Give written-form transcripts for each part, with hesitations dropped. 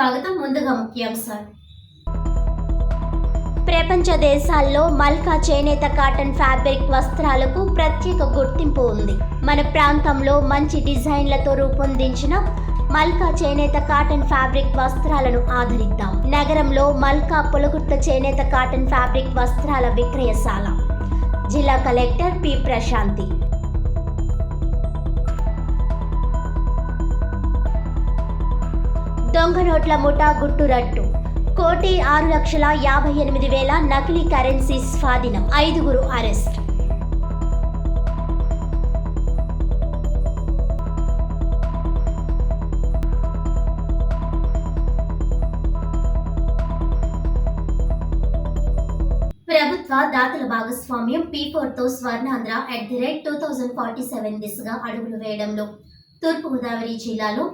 స్వాగతం. ముందుగా ముఖ్యాంశాలు. ప్రపంచ దేశాల్లో మల్కా చేనేత కాటన్ ఫ్యాబ్రిక్ వస్త్రాలకు ప్రత్యేక గుర్తింపు ఉంది. మన ప్రాంతంలో మంచి డిజైన్లతో రూపొందించిన మల్కా చేనేత కాటన్ ఫ్యాబ్రిక్ వస్త్రాలను ఆదరిద్దాం. నగరంలో మల్కా పొలగుట్ల చేనేత కాటన్ ఫ్యాబ్రిక్ వస్త్రాల విక్రయశాల. జిల్లా కలెక్టర్ పి ప్రశాంతి. దొంగ నోట్ల ముఠా గుట్టురట్టు. 1,06,58,000 నకిలీ కరెన్సీ స్వాధీనం. 5 అరెస్ట్. ప్రభుత్వ దాతల భాగస్వామ్యం P4తో స్వర్ణాంధ్ర @2047 దిశగా అడుగులు వేయడంలో తూర్పుగోదావరి జిల్లాలో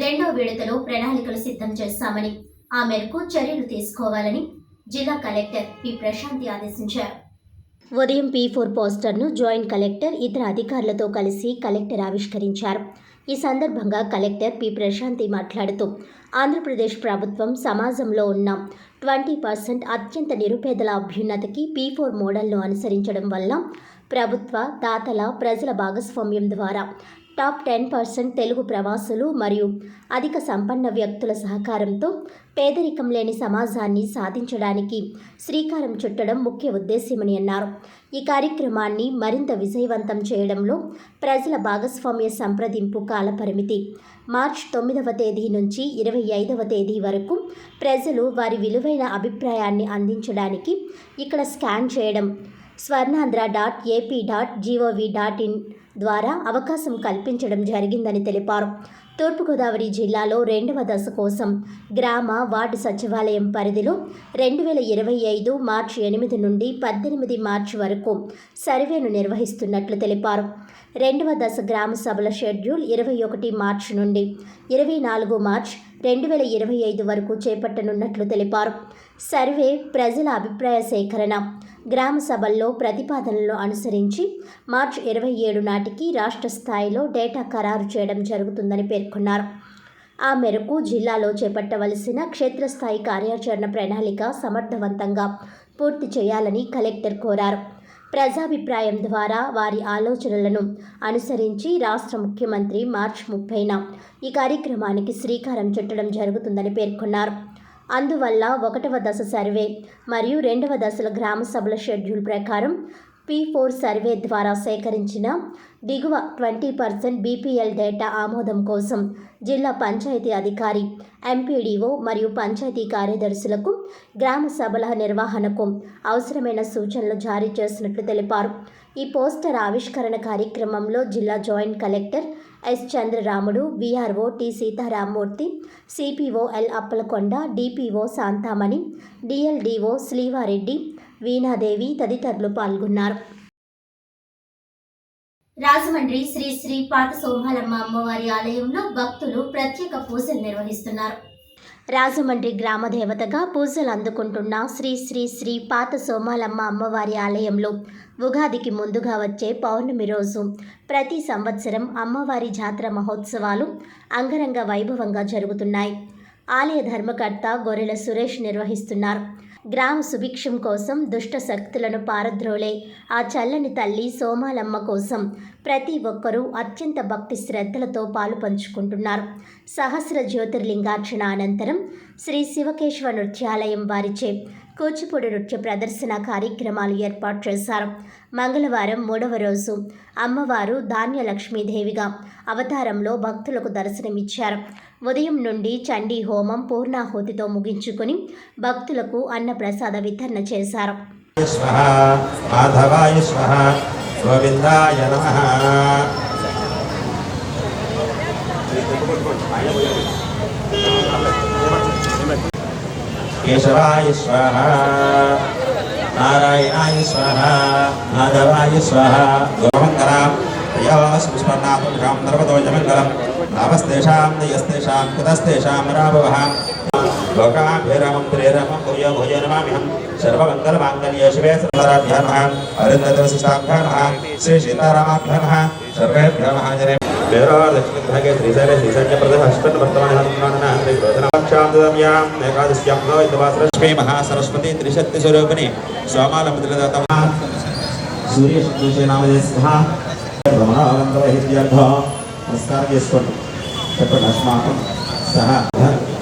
2వ విడతలో ప్రణాళికలు సిద్ధం చేశామని, ఆ మేరకు చర్యలు తీసుకోవాలని జిల్లా కలెక్టర్ పి ప్రశాంతి ఆదేశించారు. ఉదయం P4 పోస్టర్ను జాయింట్ కలెక్టర్ ఇతర అధికారులతో కలిసి కలెక్టర్ ఆవిష్కరించారు. ఈ సందర్భంగా కలెక్టర్ పి ప్రశాంతి మాట్లాడుతూ, ఆంధ్రప్రదేశ్ ప్రభుత్వం సమాజంలో ఉన్న 20% అత్యంత నిరుపేదల అభ్యున్నతికి P4 మోడల్ను అనుసరించడం వల్ల ప్రభుత్వ, దాతల, ప్రజల భాగస్వామ్యం ద్వారా టాప్ 10% తెలుగు ప్రవాసులు మరియు అధిక సంపన్న వ్యక్తుల సహకారంతో పేదరికం లేని సమాజాన్ని సాధించడానికి శ్రీకారం చుట్టడం ముఖ్య ఉద్దేశ్యమని అన్నారు. ఈ కార్యక్రమాన్ని మరింత విజయవంతం చేయడంలో ప్రజల భాగస్వామ్య సంప్రదింపు కాలపరిమితి మార్చి 9వ తేదీ నుంచి 25వ తేదీ వరకు. ప్రజలు వారి విలువైన అభిప్రాయాన్ని అందించడానికి ఇక్కడ స్కాన్ చేయడం swarnandhra.ap.gov.in ద్వారా అవకాశం కల్పించడం జరిగిందని తెలిపారు. తూర్పుగోదావరి జిల్లాలో 2వ దశ కోసం గ్రామ వార్డు సచివాలయం పరిధిలో 2025 మార్చి 8 నుండి 18 మార్చి వరకు సర్వేను నిర్వహిస్తున్నట్లు తెలిపారు. 2వ దశ గ్రామ సభల షెడ్యూల్ 21 మార్చి నుండి 24 మార్చి 2025 వరకు చేపట్టనున్నట్లు తెలిపారు. సర్వే, ప్రజల అభిప్రాయ సేకరణ, గ్రామ సభల్లో ప్రతిపాదనలను అనుసరించి మార్చి 27 నాటికి రాష్ట్ర స్థాయిలో డేటా ఖరారు చేయడం జరుగుతుందని పేర్కొన్నారు. ఆ మేరకు జిల్లాలో చేపట్టవలసిన క్షేత్రస్థాయి కార్యాచరణ ప్రణాళిక సమర్థవంతంగా పూర్తి చేయాలని కలెక్టర్ కోరారు. ప్రజాభిప్రాయం ద్వారా వారి ఆలోచనలను అనుసరించి రాష్ట్ర ముఖ్యమంత్రి మార్చి 30న ఈ కార్యక్రమానికి శ్రీకారం చుట్టడం జరుగుతుందని పేర్కొన్నారు. అందువల్ల 1వ దశ సర్వే మరియు 2వ దశల గ్రామ సభల షెడ్యూల్ ప్రకారం P4 సర్వే ద్వారా సేకరించిన దిగువ 20% BPL డేటా ఆమోదం కోసం జిల్లా పంచాయతీ అధికారి, MPDO మరియు పంచాయతీ కార్యదర్శులకు గ్రామ సభల నిర్వహణకు అవసరమైన సూచనలు జారీ చేసినట్లు తెలిపారు. ఈ పోస్టర్ ఆవిష్కరణ కార్యక్రమంలో జిల్లా joint collector S Chandraramudu, VRO T Sitaramamurthy, CPO L Appalakonda, DPO Shantamani, DLDO Srivareddy, Veenadevi తదితరులు పాల్గొన్నారు. రాజమండ్రి శ్రీ శ్రీ పాత సోమాలమ్మ అమ్మవారి ఆలయంలో భక్తులు ప్రత్యేక పూజలు నిర్వహిస్తున్నారు. రాజమండ్రి గ్రామ దేవతగా పూజలు అందుకుంటున్న శ్రీ శ్రీ శ్రీ పాత సోమాలమ్మ అమ్మవారి ఆలయంలో ఉగాదికి ముందుగా వచ్చే పౌర్ణమి రోజు ప్రతి సంవత్సరం అమ్మవారి జాతర మహోత్సవాలు అంగరంగ వైభవంగా జరుగుతున్నాయి. ఆలయ ధర్మకర్త గొర్రెల సురేష్ నిర్వహిస్తున్నారు. గ్రామ సుభిక్షం కోసం దుష్ట శక్తులను పారద్రోలే ఆ చల్లని తల్లి సోమాలమ్మ కోసం ప్రతి ఒక్కరూ అత్యంత భక్తి శ్రద్ధలతో పాలు పంచుకుంటున్నారు. సహస్ర జ్యోతిర్లింగార్చన అనంతరం శ్రీ శివకేశవ నృత్యాలయం వారిచే కూచిపూడి నృత్య ప్రదర్శన కార్యక్రమాలు ఏర్పాటు చేశారు. మంగళవారం 3వ రోజు అమ్మవారు ధాన్యలక్ష్మీదేవిగా అవతారంలో భక్తులకు దర్శనమిచ్చారు. ఉదయం నుండి చండీ హోమం పూర్ణాహుతితో ముగించుకుని భక్తులకు అన్నప్రసాద వితరణ చేశారు. కేశవాయ స్వాహ, నారాయణాయ స్వాహ, మాధవాయ స్వాహ. గోమంగళం ప్రియాస్మస్మరణాతుషాం నర్వదోజమంగళం నామస్తేషాం దయస్తేషాం కుతస్తేషాం రాభవః. లోకాభిరామం త్రేరమం భూయో భూయో నమామ్యహం. సర్వమంగళమాంగళ్యే శివే సర్వదాభ్యాం నమః. అరుంధతి వశిష్టాభ్యాం నమః. శ్రీ సీతారామాభ్యాం నమః. సర్వేభ్యో నమః. मेरा दक्षिणभागे श्रीशैले श्रीशैल्यप्रदेश अष्टन् वर्तमानः श्रीरोधनाक्षां एकादश्यां नवविद्वासरश्मी महासरस्वती त्रिशक्तिस्वरूपिणी सोमालमुद्रदत्तमः सूर्यशब्दोषे नामदेशः ब्रह्मणानन्दवैद्यार्थः नमस्कार చేసుకోండి చెప్పండి अस्माकं सह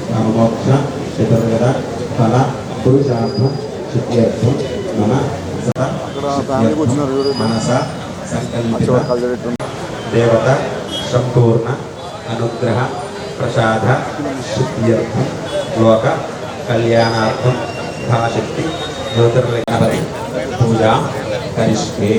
काममोक्ष चतुर्विध फल पुरुषार्थं सिद्ध्यर्थं मम सदा मनसा संकल्पित देवता संपूर्ण अनुग्रह प्रसाद सिद्ध्यर्थं लोक कल्याणार्थं भाशक्ति ज्योतिर्लिंगपति पूजा करिष्ये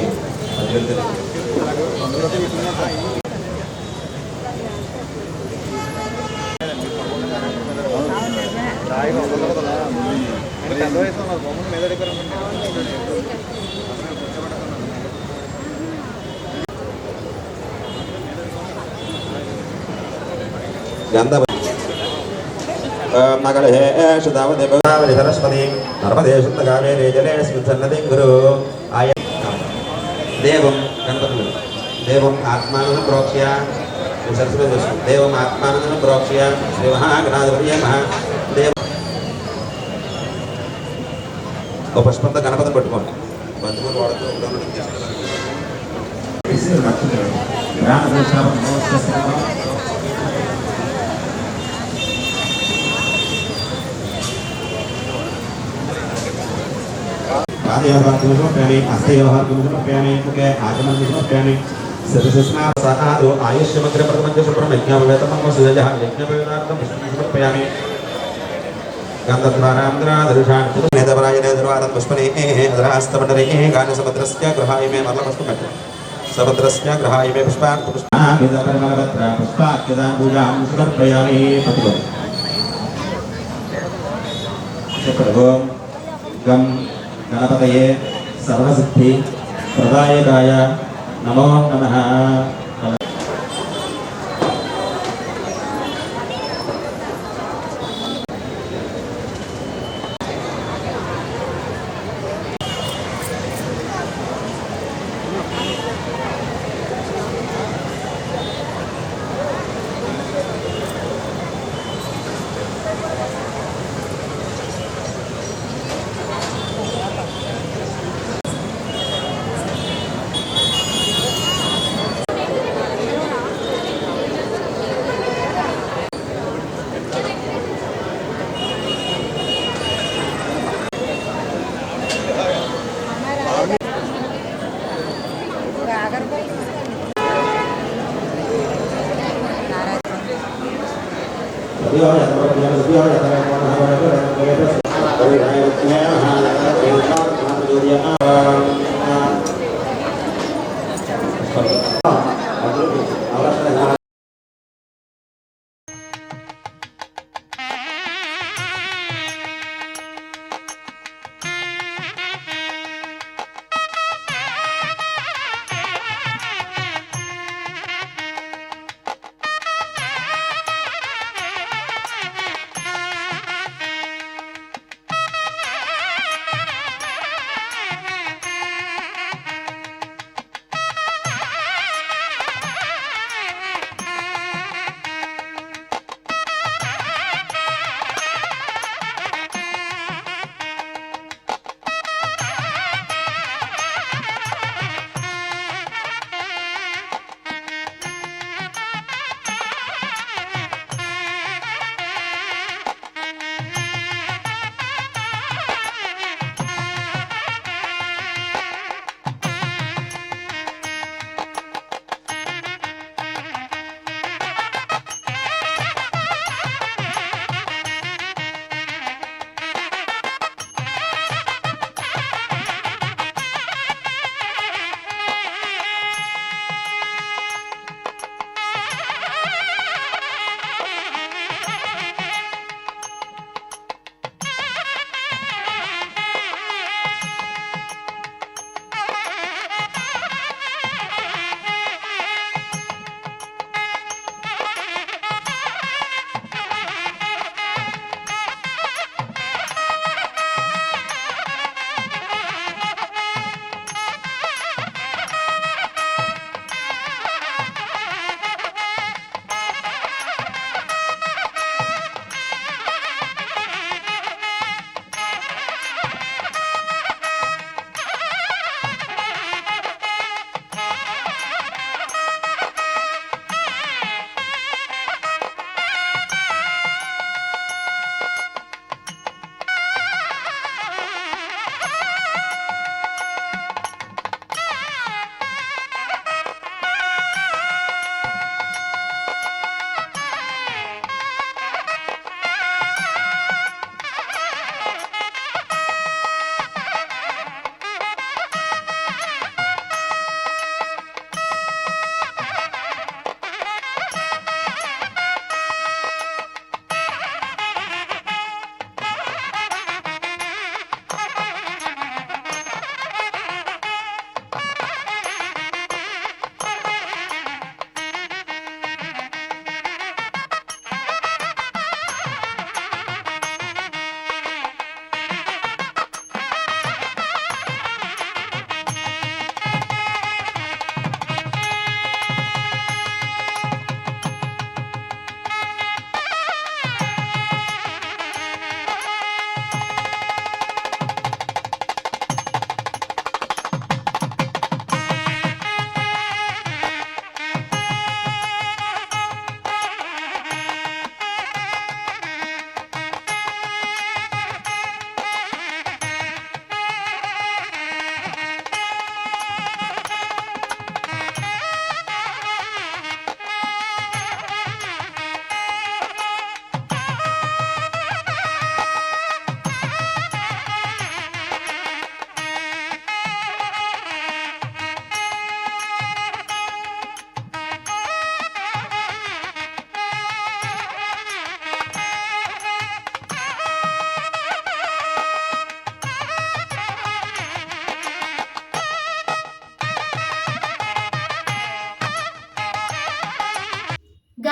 नगले शुद्धावधि सरस्वती नर्मदे शुद्धकावेरे जले स्मिन्सन्नति गुरु आय देवं गणपति देवं आत्मानं प्रोक्ष्य सरस्वती देवं आत्मानं प्रोक्ष्य श्री महागणाधिपतये महादेव ఒక పుష్పంతో గణపతిని పట్టుకోండి బంధువులు వాడుతూ పాదయోగాత్మకం సమర్పయామి హస్తయోగాత్మకం సమర్పయామి ముఖే ఆచమనం సమర్పయామి శిరస్నా సహాదు ఆయుష్యమగ్ర ప్రథమంచ శుభ్రం యజ్ఞవేతమం సుజజ యజ్ఞవేదార్థం సమర్పయామి गन्धद्वारान्द्रादृशान्नेदपरायनेदर्वारं पुष्पने अधरास्तमण्डले गानसमुद्रस्य गृहाय मे मल्लवस्तु कट्ट समुद्रस्य गृहाय मे पुष्पार्पणपत्र पुष्पार्पितां पूजां समर्पयामि प्रतिपदं गं गणपतये सर्वसिद्धि प्रदायकाय नमो नमः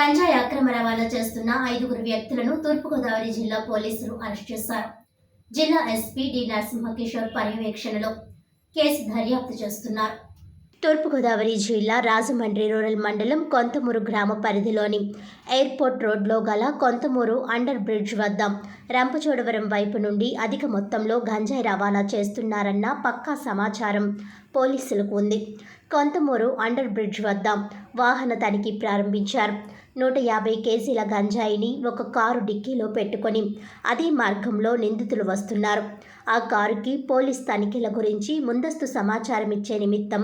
గంజాయి అక్రమ రవాణా చేస్తున్న 5 వ్యక్తులను తూర్పుగోదావరి జిల్లా పోలీసులు అరెస్ట్ చేశారు. జిల్లా ఎస్పీ డి నరసింహకిషోర్ పర్యవేక్షణలో కేసు దర్యాప్తు చేస్తున్నారు. తూర్పుగోదావరి జిల్లా రాజమండ్రి రూరల్ మండలం కొంతమూరు గ్రామ పరిధిలోని ఎయిర్పోర్ట్ రోడ్లో గల కొంతమూరు అండర్ బ్రిడ్జ్ వద్ద రంపచోడవరం వైపు నుండి అధిక మొత్తంలో గంజాయి రవాణా చేస్తున్నారన్న పక్కా సమాచారం పోలీసులకు ఉంది. కొంతమూరు అండర్ బ్రిడ్జ్ వద్ద వాహన తనిఖీ ప్రారంభించారు. 150 కేజీల గంజాయిని ఒక కారు డిక్కీలో పెట్టుకొని అదే మార్గంలో నిందితులు వస్తున్నారు. ఆ కారుకి పోలీస్ తనిఖీల గురించి ముందస్తు సమాచారం ఇచ్చే నిమిత్తం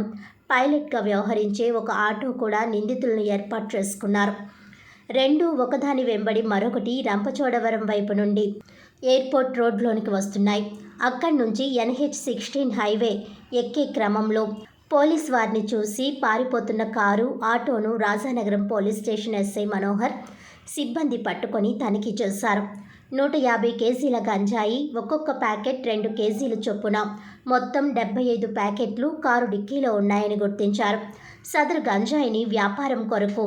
పైలట్గా వ్యవహరించే ఒక ఆటో కూడా నిందితులను ఏర్పాటు చేసుకున్నారు. 2 ఒకదాని వెంబడి మరొకటి రంపచోడవరం వైపు నుండి ఎయిర్పోర్ట్ రోడ్లోనికి వస్తున్నాయి. అక్కడి నుంచి NH-16 హైవే ఎక్కే క్రమంలో పోలీస్ వారిని చూసి పారిపోతున్న కారు, ఆటోను Rajanagaram police station SI Manohar సిబ్బంది పట్టుకొని తనిఖీ చేశారు. 150 కేజీల గంజాయి, ఒక్కొక్క ప్యాకెట్ 2 కేజీలు చొప్పున మొత్తం 75 ప్యాకెట్లు కారు డిక్కీలో ఉన్నాయని గుర్తించారు. సదరు గంజాయిని వ్యాపారం కొరకు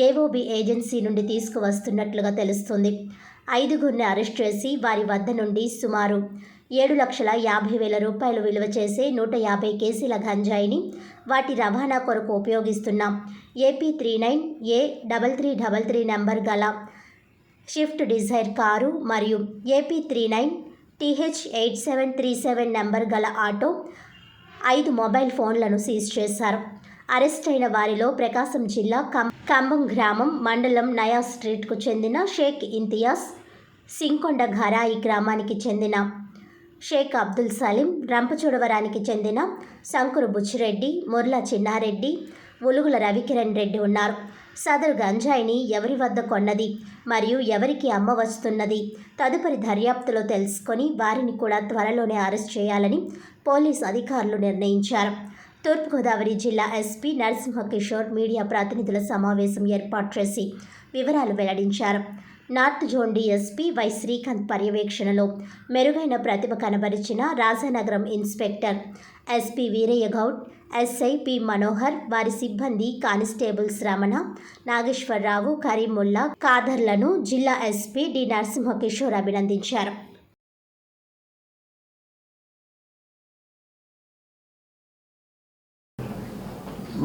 AOB ఏజెన్సీ నుండి తీసుకువస్తున్నట్లుగా తెలుస్తుంది. 5గురిని అరెస్ట్ చేసి వారి వద్ద నుండి సుమారు 7,50,000 రూపాయలు విలువ చేసే 150 కేజీల గంజాయిని, వాటి రవాణా కొరకు ఉపయోగిస్తున్న AP39A3333 నంబర్ గల షిఫ్ట్ డిజైర్ కారు మరియు AP39TH8737 నంబర్ గల ఆటో, 5 మొబైల్ ఫోన్లను సీజ్ చేశారు. అరెస్ట్ అయిన వారిలో ప్రకాశం జిల్లా కంబం గ్రామం మండలం నయా స్ట్రీట్కు చెందిన షేక్ ఇంతియాజ్, సింకొండ ఘరాయి గ్రామానికి చెందిన షేక్ అబ్దుల్ సలీం, రంపచోడవరానికి చెందిన శంకురు బుచ్చిరెడ్డి, ముర్ల చిన్నారెడ్డి, ఉలుగుల రవికిరణ్ రెడ్డి ఉన్నారు. సదరు గంజాయిని ఎవరి వద్ద కొన్నది మరియు ఎవరికి అమ్మవస్తున్నది తదుపరి దర్యాప్తులో తెలుసుకొని వారిని కూడా త్వరలోనే అరెస్ట్ చేయాలని పోలీసు అధికారులు నిర్ణయించారు. తూర్పుగోదావరి జిల్లా ఎస్పీ నరసింహకిషోర్ మీడియా ప్రతినిధుల సమావేశం ఏర్పాటు చేసి వివరాలు వెల్లడించారు. North zone DSP Y Srikanth పర్యవేక్షణలో మెరుగైన ప్రతిభ కనబరిచిన Rajanagaram inspector SP Veerayya Goud, SI P Manohar, వారి సిబ్బంది కానిస్టేబుల్స్ రమణ, నాగేశ్వరరావు, కరీముల్లా, ఖాదర్లను జిల్లా ఎస్పీ డి నరసింహకిషోర్ అభినందించారు.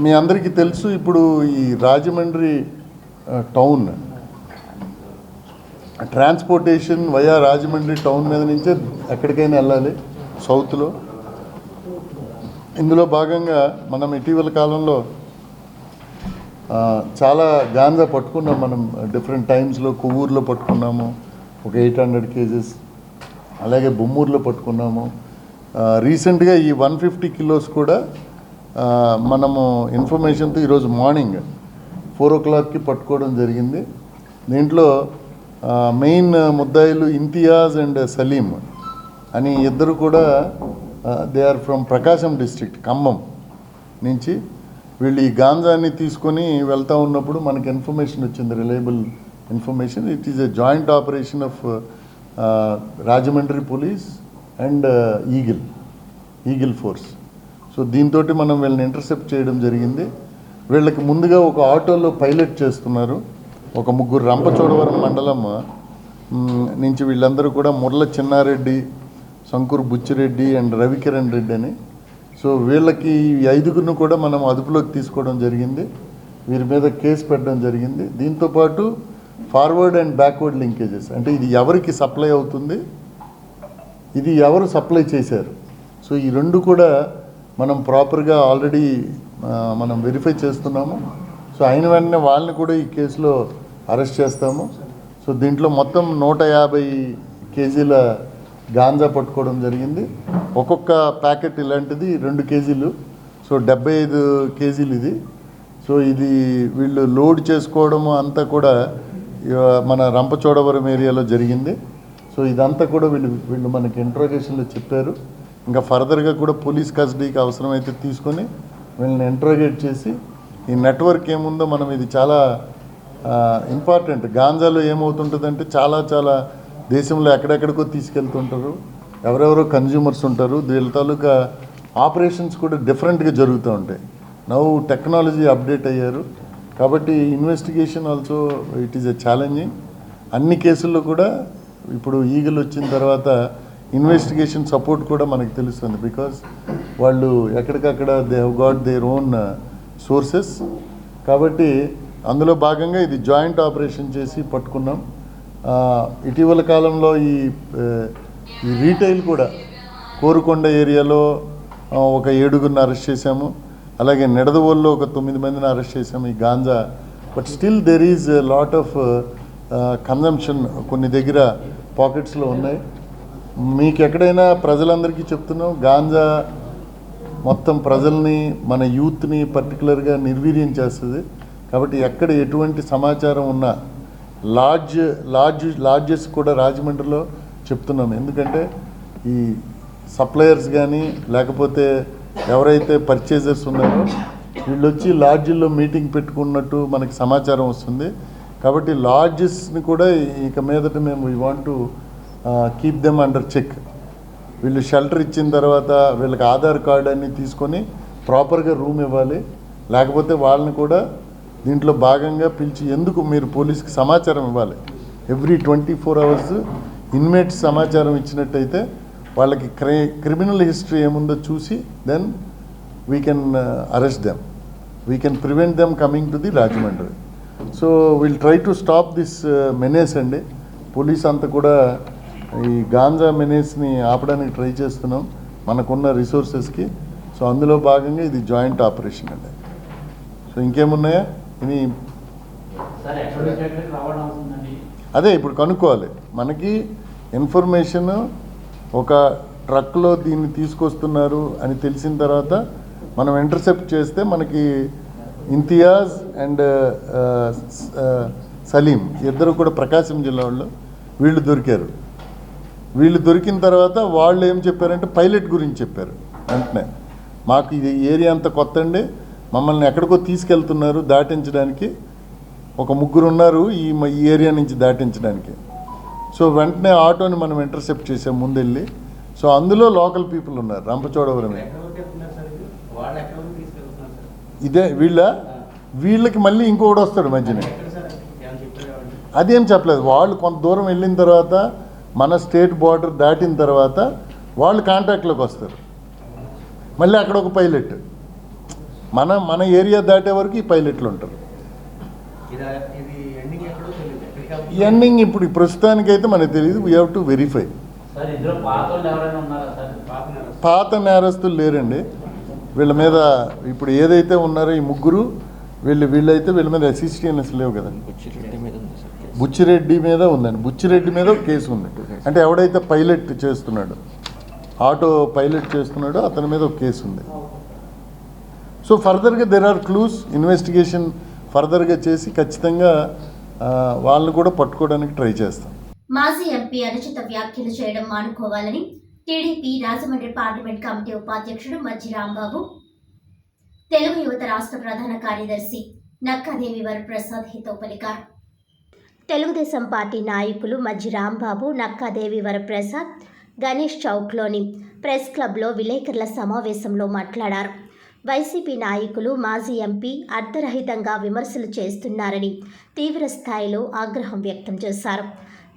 మీ అందరికీ తెలుసు, ఇప్పుడు ఈ Rajahmundry town transportation via Rajahmundry town మీద నుంచే ఎక్కడికైనా వెళ్ళాలి సౌత్లో. ఇందులో భాగంగా మనం ఇటీవల కాలంలో చాలా గాంజా పట్టుకున్నాం. మనం డిఫరెంట్ టైమ్స్లో కొవ్వూరులో పట్టుకున్నాము ఒక 800 కేజెస్, అలాగే బొమ్మూరులో పట్టుకున్నాము. రీసెంట్గా ఈ 150 కిలోస్ కూడా మనము ఇన్ఫర్మేషన్తో ఈరోజు మార్నింగ్ 4 o'clockకి పట్టుకోవడం జరిగింది. దీంట్లో మెయిన్ ముద్దాయిలు ఇంతియాజ్ అండ్ సలీం అని ఇద్దరు కూడా they are from Prakasam district Khammam నుంచి. వీళ్ళు ఈ గాంజాని తీసుకొని వెళ్తూ ఉన్నప్పుడు మనకి ఇన్ఫర్మేషన్ వచ్చింది, reliable information. It is a joint operation of Rajahmundry police and eagle force. So దీంతో మనం వీళ్ళని ఇంటర్సెప్ట్ చేయడం జరిగింది. వీళ్ళకి ముందుగా ఒక ఆటోలో పైలట్ చేస్తున్నారు. ఒక 3 రంపచోడవరం మండలం నుంచి వీళ్ళందరూ కూడా ముర్ల చిన్నారెడ్డి, శంకురు బుచ్చిరెడ్డి అండ్ రవికిరణ్ రెడ్డి అని. సో వీళ్ళకి 5గురిని కూడా మనం అదుపులోకి తీసుకోవడం జరిగింది. వీరి మీద కేసు పెట్టడం జరిగింది. దీంతోపాటు ఫార్వర్డ్ అండ్ బ్యాక్వర్డ్ లింకేజెస్, అంటే ఇది ఎవరికి సప్లై అవుతుంది, ఇది ఎవరు సప్లై చేశారు. సో ఈ 2 కూడా మనం ప్రాపర్గా ఆల్రెడీ మనం వెరిఫై చేస్తున్నాము. సో అయిన వెంటనే వాళ్ళని కూడా ఈ కేసులో అరెస్ట్ చేస్తాము. సో దీంట్లో మొత్తం 150 కేజీల గాంజా పట్టుకోవడం జరిగింది. ఒక్కొక్క ప్యాకెట్ ఇలాంటిది 2 కేజీలు, సో 75 కేజీలు ఇది. సో ఇది వీళ్ళు లోడ్ చేసుకోవడము అంతా కూడా మన రంపచోడవరం ఏరియాలో జరిగింది. సో ఇదంతా కూడా వీళ్ళు మనకి ఇంట్రోగేషన్లో చెప్పారు. ఇంకా ఫర్దర్గా కూడా పోలీస్ కస్టడీకి అవసరమైతే తీసుకొని వీళ్ళని ఇంట్రోగేట్ చేసి ఈ నెట్వర్క్ ఏముందో మనం, ఇది చాలా ఇంపార్టెంట్. గాంజాలో ఏమవుతుంటుందంటే చాలా దేశంలో ఎక్కడెక్కడికో తీసుకెళ్తుంటారు, ఎవరెవరో కన్జ్యూమర్స్ ఉంటారు. వీళ్ళ తాలూకా ఆపరేషన్స్ కూడా డిఫరెంట్గా జరుగుతూ ఉంటాయి. నవ్వు టెక్నాలజీ అప్డేట్ అయ్యారు. కాబట్టి investigation also it is a challenging. అన్ని కేసుల్లో కూడా ఇప్పుడు ఈగలు వచ్చిన తర్వాత ఇన్వెస్టిగేషన్ సపోర్ట్ కూడా మనకు తెలుస్తుంది. బికాస్ వాళ్ళు ఎక్కడికక్కడ they have got their own sources. కాబట్టి అందులో భాగంగా ఇది జాయింట్ ఆపరేషన్ చేసి పట్టుకున్నాం. ఇటీవల కాలంలో ఈ రీటైల్ కూడా కోరుకొండ ఏరియాలో ఒక 7గురిని అరెస్ట్ చేశాము. అలాగే నిడదవోల్లో ఒక 9 మందిని అరెస్ట్ చేశాము ఈ ganja. But still there is lot of consumption కొన్ని దగ్గర పాకెట్స్లో ఉన్నాయి. మీకు ఎక్కడైనా ప్రజలందరికీ చెప్తున్నాం, గాంజా మొత్తం ప్రజల్ని మన యూత్ని పర్టికులర్గా నిర్వీర్యం చేస్తుంది. కాబట్టి ఎక్కడ ఎటువంటి సమాచారం ఉన్నా లాడ్జెస్ కూడా రాజమండ్రిలో చెప్తున్నాం. ఎందుకంటే ఈ సప్లయర్స్ కానీ లేకపోతే ఎవరైతే పర్చేజర్స్ ఉన్నారో వీళ్ళు వచ్చి లాడ్జిల్లో మీటింగ్ పెట్టుకున్నట్టు మనకి సమాచారం వస్తుంది. కాబట్టి లాడ్జెస్ని కూడా ఇక మీదట మేము we want to keep them under check. వీళ్ళు షెల్టర్ ఇచ్చిన తర్వాత వీళ్ళకి ఆధార్ కార్డు అన్నీ తీసుకొని ప్రాపర్గా రూమ్ ఇవ్వాలి. లేకపోతే వాళ్ళని కూడా దీంట్లో భాగంగా పిలిచి ఎందుకు మీరు పోలీస్కి సమాచారం ఇవ్వాలి. ఎవ్రీ 24 hours ఇన్మేట్స్ సమాచారం ఇచ్చినట్టయితే వాళ్ళకి క్రిమినల్ హిస్టరీ ఏముందో చూసి then we can arrest them, we can prevent them coming to the Rajahmundry. So will try to stop this menace అండి. పోలీస్ అంతా కూడా ఈ గాంజా మెనేస్ని ఆపడానికి ట్రై చేస్తున్నాం మనకున్న రిసోర్సెస్కి. సో అందులో భాగంగా ఇది జాయింట్ ఆపరేషన్ అండి. సో ఇంకేమున్నాయా ఇది అదే ఇప్పుడు కనుక్కోవాలి. మనకి ఇన్ఫర్మేషన్ ఒక ట్రక్లో దీన్ని తీసుకొస్తున్నారు అని తెలిసిన తర్వాత మనం ఇంటర్సెప్ట్ చేస్తే మనకి ఇంతియాజ్ అండ్ సలీం ఇద్దరు కూడా ప్రకాశం జిల్లా వాళ్ళు వీళ్ళు దొరికారు. వీళ్ళు దొరికిన తర్వాత వాళ్ళు ఏం చెప్పారంటే పైలట్ గురించి చెప్పారు. వెంటనే మాకు ఇది ఏరియా అంతా కొత్త అండి, మమ్మల్ని ఎక్కడికో తీసుకెళ్తున్నారు దాటించడానికి, ఒక 3 ఉన్నారు ఈ ఏరియా నుంచి దాటించడానికి. సో వెంటనే ఆటోని మనం ఇంటర్సెప్ట్ చేసాం ముందెళ్ళి. సో అందులో లోకల్ పీపుల్ ఉన్నారు రంపచోడవరమే. ఇదే వీళ్ళకి మళ్ళీ ఇంకొకటి వస్తాడు మధ్యనే. అదేం చెప్పలేదు. వాళ్ళు కొంత దూరం వెళ్ళిన తర్వాత మన స్టేట్ బార్డర్ దాటిన తర్వాత వాళ్ళు కాంటాక్ట్లోకి వస్తారు. మళ్ళీ అక్కడ ఒక పైలట్ మన ఏరియా దాటే వరకు ఈ పైలట్లు ఉంటారు. ఎండింగ్ ఇప్పుడు ప్రస్తుతానికైతే మనకు తెలియదు. We have to verify. పాత నేరస్తులు లేరండి వీళ్ళ మీద. ఇప్పుడు ఏదైతే ఉన్నారో ఈ 3 వీళ్ళైతే వీళ్ళ మీద అసిస్టెన్స్ లేవు కదా. బుచ్చిరెడ్డి మీద ఉందండి. బుచ్చిరెడ్డి మీద ఒక కేసు ఉంది. అంటే ఎవడైతే పైలట్ చేస్తున్నాడో, ఆటో పైలట్ చేస్తున్నాడో అతని మీద ఒక కేసు ఉంది. సో ఫర్దర్గా దెర్ ఆర్ క్లూస్. ఇన్వెస్టిగేషన్ ఫర్దర్గా చేసి ఖచ్చితంగా వాళ్ళని కూడా పట్టుకోవడానికి ట్రై చేస్తాం. మాజీ ఎంపీ అనుచిత వ్యాఖ్యలు చేయడం మానుకోవాలని టీడీపీ రాజమండ్రి పార్లమెంట్ కమిటీ ఉపాధ్యక్షుడు మజ్జి రాంబాబు, తెలుగు యువత రాష్ట్ర ప్రధాన కార్యదర్శి నక్కాదేవి వరప్రసాద్ హితవు పలికారు. తెలుగుదేశం పార్టీ నాయకులు మజ్జి రాంబాబు, నక్కాదేవి వరప్రసాద్ గణేష్ చౌక్లోని ప్రెస్ క్లబ్లో విలేకరుల సమావేశంలో మాట్లాడారు. వైసీపీ నాయకులు మాజీ ఎంపీ అర్థరహితంగా విమర్శలు చేస్తున్నారని తీవ్ర స్థాయిలో ఆగ్రహం వ్యక్తం చేశారు.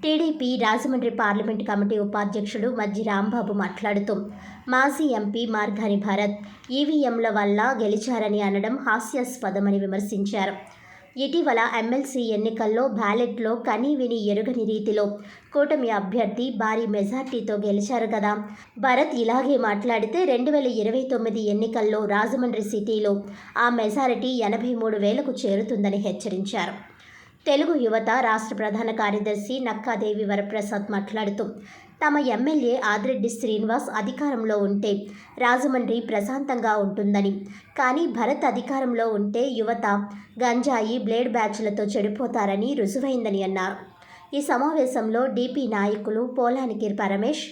టీడీపీ రాజమండ్రి పార్లమెంట్ కమిటీ ఉపాధ్యక్షుడు మజ్జి రాంబాబు మాట్లాడుతూ మాజీ ఎంపీ మార్గాని భరత్ ఈవీఎంల వల్ల గెలిచారని అనడం హాస్యాస్పదమని విమర్శించారు. ఇటీవల ఎమ్మెల్సీ ఎన్నికల్లో బ్యాలెట్లో కనీ విని ఎరుగని రీతిలో కూటమి అభ్యర్థి భారీ మెజార్టీతో గెలిచారు కదా. భరత్ ఇలాగే మాట్లాడితే 2029 ఎన్నికల్లో రాజమండ్రి సిటీలో ఆ మెజారిటీ 83,000కు చేరుతుందని హెచ్చరించారు. తెలుగు యువత రాష్ట్ర ప్రధాన కార్యదర్శి నక్కాదేవి వరప్రసాద్ మాట్లాడుతూ తమ ఎమ్మెల్యే ఆదిరెడ్డి శ్రీనివాస్ అధికారంలో ఉంటే రాజమండ్రి ప్రశాంతంగా ఉంటుందని, కానీ భరత్ అధికారంలో ఉంటే యువత గంజాయి బ్లేడ్ బ్యాచ్లతో చెడిపోతారని రుజువైందని అన్నారు. ఈ సమావేశంలో డీపీ నాయకులు పోలానికి పరమేష్,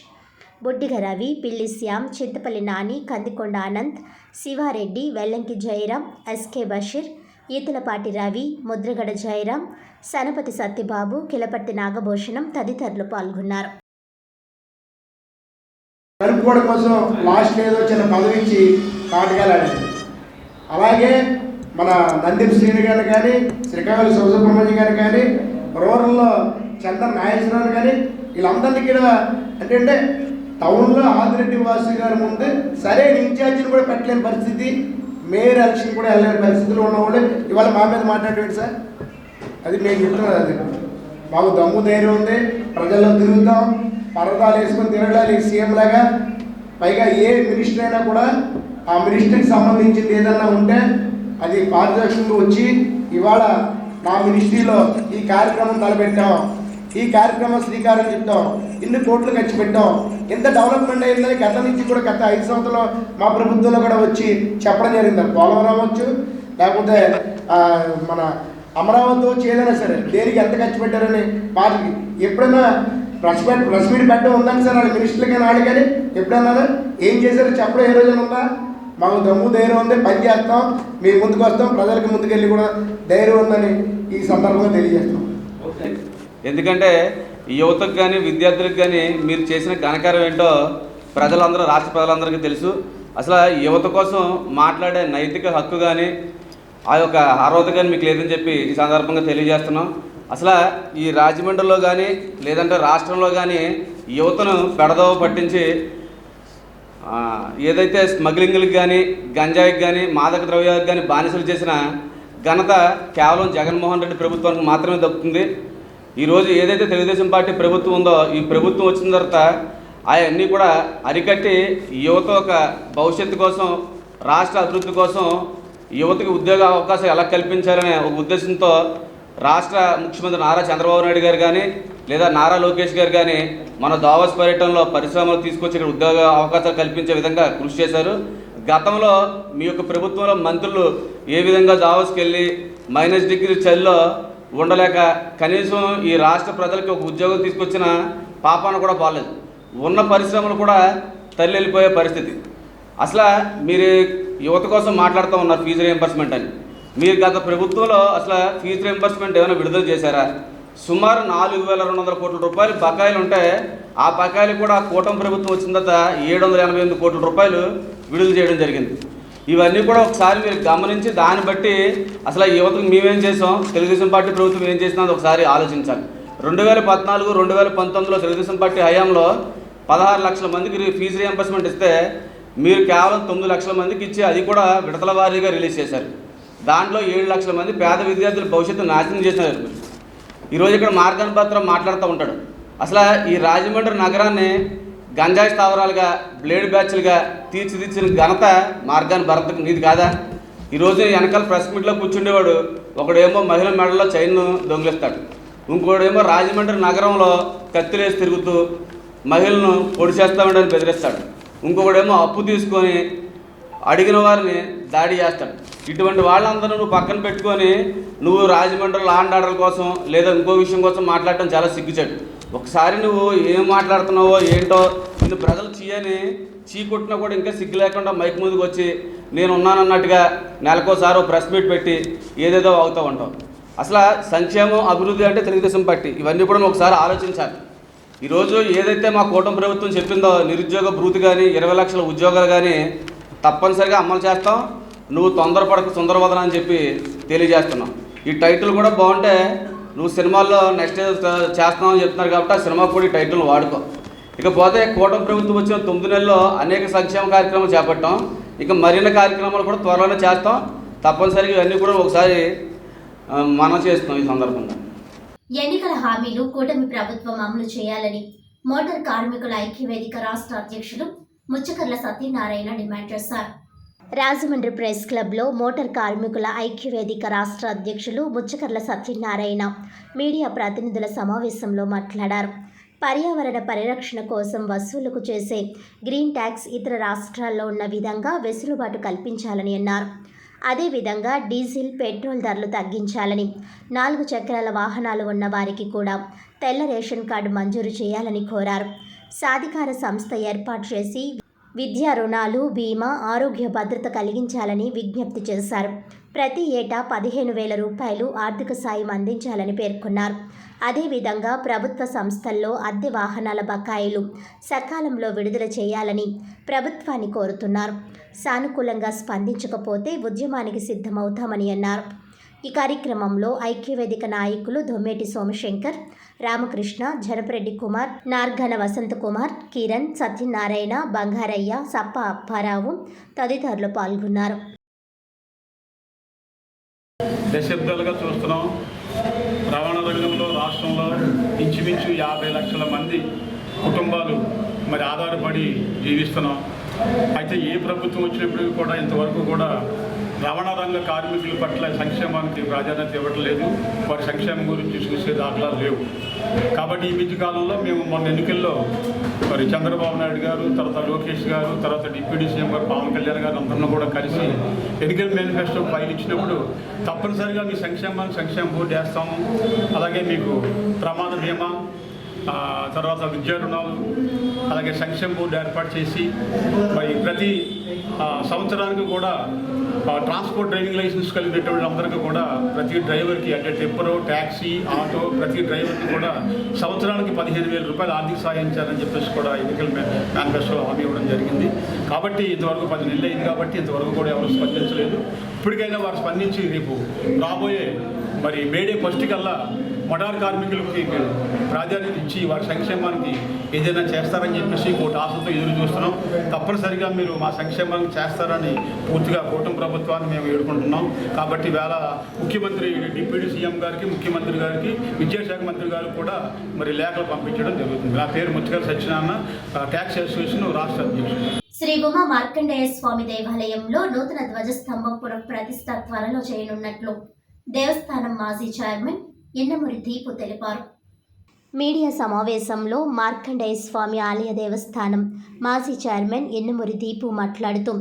బొడ్డిగ రవి, పిల్లి శ్యామ్, చింతపల్లి నాని, కందికొండ అనంత్, శివారెడ్డి, వెల్లంకి జయరాం, ఎస్కే బషీర్, ఈతలపాటి రవి, ముద్రగడ జయరాం, సనపతి సత్యబాబు, కిలపర్తి నాగభూషణం తదితరులు పాల్గొన్నారు. కలుపుకోవడం కోసం లాస్ట్ ఏదో చిన్న పదవి ఇచ్చి కాటకాలాడింది. అలాగే మన నందిని శ్రీని గారు కానీ, శ్రీకాకుళం శివసుబ్రహ్మణ్యం గారు కానీ, రూరల్లో చందన్ నాగేశ్వరరావు కానీ, వీళ్ళందరినీ కూడా అంటే టౌన్లో ఆదిరెడ్డి వాసు గారి ముందు సరైన ఇన్ఛార్జిని కూడా పెట్టలేని పరిస్థితి, మేయర్ ఎలక్షన్ కూడా వెళ్ళలేని పరిస్థితులు ఉన్నవాళ్ళు ఇవాళ మా మీద మాట్లాడేది సార్. అది మేము చెప్తున్నది. అది మాకు దమ్ము ధైర్యం ఉంది, ప్రజల్లో తిరుగుతాం, పరదాలు వేసుకొని తిరగాలి సీఎం లాగా. పైగా ఏ మినిస్టర్ అయినా కూడా ఆ మినిస్టర్కి సంబంధించింది ఏదన్నా ఉంటే అది పారదర్శకంగా వచ్చి ఇవాళ మా మినిస్ట్రీలో ఈ కార్యక్రమం తలపెట్టాం, ఈ కార్యక్రమం శ్రీకారం చుట్టాం, ఇన్ని కోట్లు ఖర్చు పెట్టాం, ఎంత డెవలప్మెంట్ అయిందని గత నుంచి కూడా గత 5 సంవత్సరాలు మా ప్రభుత్వంలో కూడా వచ్చి చెప్పడం జరిగింది. పోలవరం అవ్వచ్చు, లేకపోతే మన అమరావతి వచ్చి ఏదైనా సరే దేనికి ఎంత ఖర్చు పెట్టారని వాటికి ఎప్పుడైనా ప్రెస్ మీట్ పెట్టడం ఉందండి సార్ వాళ్ళ మినిస్టర్లు కానీ వాళ్ళు కానీ ఎప్పుడన్నా ఏం చేశారో చెప్పడం ఏ రోజున ఉందా? మాకు దమ్ము ధైర్యం ఉంది, పని చేస్తాం, మేము ముందుకు వస్తాం, ప్రజలకు ముందుకెళ్ళి కూడా ధైర్యం ఉందని ఈ సందర్భంగా తెలియజేస్తాం. ఎందుకంటే యువతకు కానీ విద్యార్థులకు కానీ మీరు చేసిన ఘనకార్యం ఏంటో ప్రజలందరూ, రాష్ట్ర ప్రజలందరికీ తెలుసు. అసలు యువత కోసం మాట్లాడే నైతిక హక్కు కానీ ఆ యొక్క అర్హత కానీ మీకు లేదని చెప్పి ఈ సందర్భంగా తెలియజేస్తున్నాం. అసలు ఈ రాజమండ్రిలో కానీ లేదంటే రాష్ట్రంలో కానీ యువతను పెడదోవ పట్టించి ఏదైతే స్మగ్లింగ్లకు కానీ, గంజాయికి కానీ, మాదక ద్రవ్యాలకు కానీ బానిసలు చేసిన ఘనత కేవలం జగన్మోహన్ రెడ్డి ప్రభుత్వానికి మాత్రమే దక్కుతుంది. ఈరోజు ఏదైతే తెలుగుదేశం పార్టీ ప్రభుత్వం ఉందో, ఈ ప్రభుత్వం వచ్చిన తర్వాత అవన్నీ కూడా అరికట్టి యువత ఒక భవిష్యత్తు కోసం, రాష్ట్ర అభివృద్ధి కోసం యువతకి ఉద్యోగ అవకాశం ఎలా కల్పించాలనే ఒక ఉద్దేశంతో రాష్ట్ర ముఖ్యమంత్రి నారా చంద్రబాబు నాయుడు గారు కానీ లేదా నారా లోకేష్ గారు కానీ మన దావోస్ పర్యటనలో పరిశ్రమలు తీసుకొచ్చి ఇక్కడ ఉద్యోగ అవకాశాలు కల్పించే విధంగా కృషి చేశారు. గతంలో మీ యొక్క ప్రభుత్వంలో మంత్రులు ఏ విధంగా దావోస్కి వెళ్ళి -డిగ్రీ చలిలో ఉండలేక కనీసం ఈ రాష్ట్ర ప్రజలకి ఒక ఉద్యోగం తీసుకొచ్చిన పాపాన కూడా పోలేదు. ఉన్న పరిశ్రమలు కూడా తల్లి వెళ్ళిపోయే పరిస్థితి. అసలు మీరు యువత కోసం మాట్లాడుతూ ఉన్నారు ఫీజు రియంబర్స్మెంట్ అని. మీరు గత ప్రభుత్వంలో అసలు ఫీజు రియంబర్స్మెంట్ ఏమైనా విడుదల చేశారా? సుమారు 4,200 కోట్ల రూపాయలు బకాయిలు ఉంటే ఆ బకాయిలు కూడా కూటమి ప్రభుత్వం వచ్చిన తర్వాత 788 కోట్ల రూపాయలు విడుదల చేయడం జరిగింది. ఇవన్నీ కూడా ఒకసారి మీరు గమనించి దాన్ని బట్టి అసలు యువతకు మేమేం చేసాం, తెలుగుదేశం పార్టీ ప్రభుత్వం ఏం చేసినా ఒకసారి ఆలోచించాలి. 2014, 2019లో తెలుగుదేశం పార్టీ హయాంలో 16 లక్షల మందికి ఫీజు రియంబర్స్మెంట్ ఇస్తే మీరు కేవలం 9 లక్షల మందికి ఇచ్చి అది కూడా విడతల వారీగా రిలీజ్ చేశారు. దాంట్లో 7 లక్షల మంది పేద విద్యార్థుల భవిష్యత్తు నాశనం చేసినారు. ఈరోజు ఇక్కడ మార్గాన్ పత్రం మాట్లాడుతూ ఉంటాడు. అసలు ఈ రాజమండ్రి నగరాన్ని గంజాయి స్థావరాలుగా, బ్లేడ్ బ్యాచ్లుగా తీర్చిదిద్దిన ఘనత మార్గాన్ భరత్కు నీది కాదా? ఈరోజు వెనకాల ప్రెస్ మీట్లో కూర్చుండేవాడు ఒకడేమో మహిళల మెడలో చైన్ను దొంగిలిస్తాడు, ఇంకోడేమో రాజమండ్రి నగరంలో కత్తిలేసి తిరుగుతూ మహిళలను పొడి చేస్తామని బెదిరిస్తాడు, ఇంకొకడేమో అప్పు తీసుకొని అడిగిన వారిని దాడి చేస్తాడు. ఇటువంటి వాళ్ళందరూ నువ్వు పక్కన పెట్టుకొని నువ్వు రాజమండ్రి లా అండ్ ఆర్డర్ కోసం లేదా ఇంకో విషయం కోసం మాట్లాడటం చాలా సిగ్గుచేటు. ఒకసారి నువ్వు ఏం మాట్లాడుతున్నావో ఏంటో నిన్ను ప్రజలు చీకొట్టినా కూడా ఇంకా సిగ్గు లేకుండా మైక్ ముందుకు వచ్చి నేను ఉన్నానన్నట్టుగా నెలకోసారి ప్రెస్ మీట్ పెట్టి ఏదేదో అవుతూ ఉంటావు. అసలు సంక్షేమం, అభివృద్ధి అంటే తెలుగుదేశం పార్టీ. ఇవన్నీ కూడా నువ్వు ఒకసారి ఆలోచించాలి. ఈరోజు ఏదైతే మా కూటమి ప్రభుత్వం చెప్పిందో నిరుద్యోగ భృతి కానీ 20 లక్షల ఉద్యోగాలు కానీ తప్పనిసరిగా అమలు చేస్తాం, నువ్వు తొందరపడక సుందరవదన అని చెప్పి తెలియజేస్తున్నావు. ఈ టైటిల్ కూడా బాగుంటే నువ్వు సినిమాల్లో నెక్స్ట్ చేస్తున్నావు చెప్తున్నారు కాబట్టి ఆ సినిమా కూడా ఈ టైటిల్ని వాడుకో. ఇకపోతే కూటమి ప్రభుత్వం వచ్చిన 9 నెలల్లో అనేక సంక్షేమ కార్యక్రమాలు చేపట్టాం, ఇక మరిన్ని కార్యక్రమాలు కూడా త్వరలోనే చేస్తాం. తప్పనిసరిగా ఇవన్నీ కూడా ఒకసారి మనం చేస్తున్నాం ఈ సందర్భంగా. ఎన్నికల హామీలు కూటమి ప్రభుత్వం అమలు చేయాలని మోటార్ కార్మికుల ఐక్యవేదిక రాష్ట్ర అధ్యక్షులు ముచ్చకర్ల సత్యనారాయణ డిమాండ్ చేశారు. రాజమండ్రి ప్రెస్ క్లబ్లో మోటార్ కార్మికుల ఐక్యవేదిక రాష్ట్ర అధ్యక్షులు ముచ్చకర్ల సత్యనారాయణ మీడియా ప్రతినిధుల సమావేశంలో మాట్లాడారు. పర్యావరణ పరిరక్షణ కోసం వసూలుకు చేసే గ్రీన్ ట్యాక్స్ ఇతర రాష్ట్రాల్లో ఉన్న విధంగా వెసులుబాటు కల్పించాలని అన్నారు. అదేవిధంగా డీజిల్, పెట్రోల్ ధరలు తగ్గించాలని, 4 చక్రాల వాహనాలు ఉన్న వారికి కూడా తెల్ల రేషన్ కార్డు మంజూరు చేయాలని కోరారు. సాధికార సంస్థ ఏర్పాటు చేసి విద్యా రుణాలు, బీమా, ఆరోగ్య భద్రత కలిగించాలని విజ్ఞప్తి చేశారు. ప్రతి ఏటా 15,000 రూపాయలు ఆర్థిక సాయం అందించాలని పేర్కొన్నారు. అదేవిధంగా ప్రభుత్వ సంస్థల్లో అద్దె వాహనాల బకాయిలు సకాలంలో విడుదల చేయాలని ప్రభుత్వాన్ని కోరుతున్నారు. సానుకూలంగా స్పందించకపోతే ఉద్యమానికి సిద్ధమవుతామని అన్నారు. ఈ కార్యక్రమంలో ఐక్యవేదిక నాయకులు దొమ్మేటి సోమశంకర్, రామకృష్ణ, జనపరెడ్డి కుమార్, నార్గన వసంతకుమార్, కిరణ్, సత్యనారాయణ, బంగారయ్య, సప్ప అప్పారావు తదితరులు పాల్గొన్నారు. దశాబ్దాలుగా చూస్తున్నాం, రవాణా రంగంలో రాష్ట్రంలో ఇంచుమించు 50 లక్షల మంది కుటుంబాలు మరి ఆధారపడి జీవిస్తున్నాం. అయితే ఏ ప్రభుత్వం వచ్చినప్పటికీ కూడా ఇంతవరకు కూడా రవాణా రంగ కార్మికుల పట్ల సంక్షేమానికి ప్రాధాన్యత ఇవ్వడం లేదు. వారి సంక్షేమం గురించి చూసే దాఖలాలు లేవు. కాబట్టి ఈ మధ్య కాలంలో మేము మొన్న ఎన్నికల్లో మరి చంద్రబాబు నాయుడు గారు, తర్వాత లోకేష్ గారు, తర్వాత డిప్యూటీ సీఎం గారు పవన్ కళ్యాణ్ గారు అందరినీ కూడా కలిసి ఎన్నికల మేనిఫెస్టో ఫైల్ ఇచ్చినప్పుడు తప్పనిసరిగా మీ సంక్షేమ బోర్డు వేస్తాము, అలాగే మీకు ప్రమాద బీమా, తర్వాత విద్యా రుణాలు, అలాగే సంక్షేమ బోర్డు ఏర్పాటు చేసి మరి ప్రతి సంవత్సరానికి కూడా ట్రాన్స్పోర్ట్ డ్రైవింగ్ లైసెన్స్ కలిగినటువంటి అందరికీ కూడా ప్రతి డ్రైవర్కి అంటే టెంపరో, ట్యాక్సీ, ఆటో ప్రతి డ్రైవర్కి కూడా సంవత్సరానికి 15,000 రూపాయలు ఆర్థిక సాయం చేయాలని చెప్పేసి కూడా ఎన్నికల మేనిఫెస్టోలో హామీ ఇవ్వడం జరిగింది. కాబట్టి ఇంతవరకు 10 నెలలు అయింది కాబట్టి ఇంతవరకు కూడా ఎవరు స్పందించలేదు. ఇప్పటికైనా వారు స్పందించి రేపు రాబోయే మరి మేడే ఫస్ట్ కల్లా మోటార్ కార్మికులకి ప్రాధాన్యత ఇచ్చి వారి సంక్షేమానికి ఏదైనా చేస్తారని చెప్పేసి కోటి ఆశతో ఎదురు చూస్తున్నాం. తప్పనిసరిగా మీరు మా సంక్షేమానికి చేస్తారని పూర్తిగా కూటమి ప్రభుత్వాన్ని మేము వేడుకుంటున్నాం. కాబట్టి వేళ ముఖ్యమంత్రి, డిప్యూటీ సీఎం గారికి, ముఖ్యమంత్రి గారికి, విద్యాశాఖ మంత్రి గారికి కూడా మరి లేఖలు పంపించడం జరుగుతుంది. నా పేరు ముత్తికల్ సత్యనారాయణ, ట్యాక్స్ అసోసియేషన్ రాష్ట్ర అధ్యక్షుడు. శ్రీ ఉమా మార్కండేయ స్వామి దేవాలయంలో నూతన ధ్వజస్తంభం పునఃప్రతిష్ఠ త్వరలో చేయనున్నట్లు దేవస్థానం మాజీ చైర్మన్ ఎన్నమూరి దీపు తెలిపారు. మీడియా సమావేశంలో మార్కండేయ స్వామి ఆలయ దేవస్థానం మాజీ చైర్మన్ ఎన్నమూరి దీపు మాట్లాడుతూ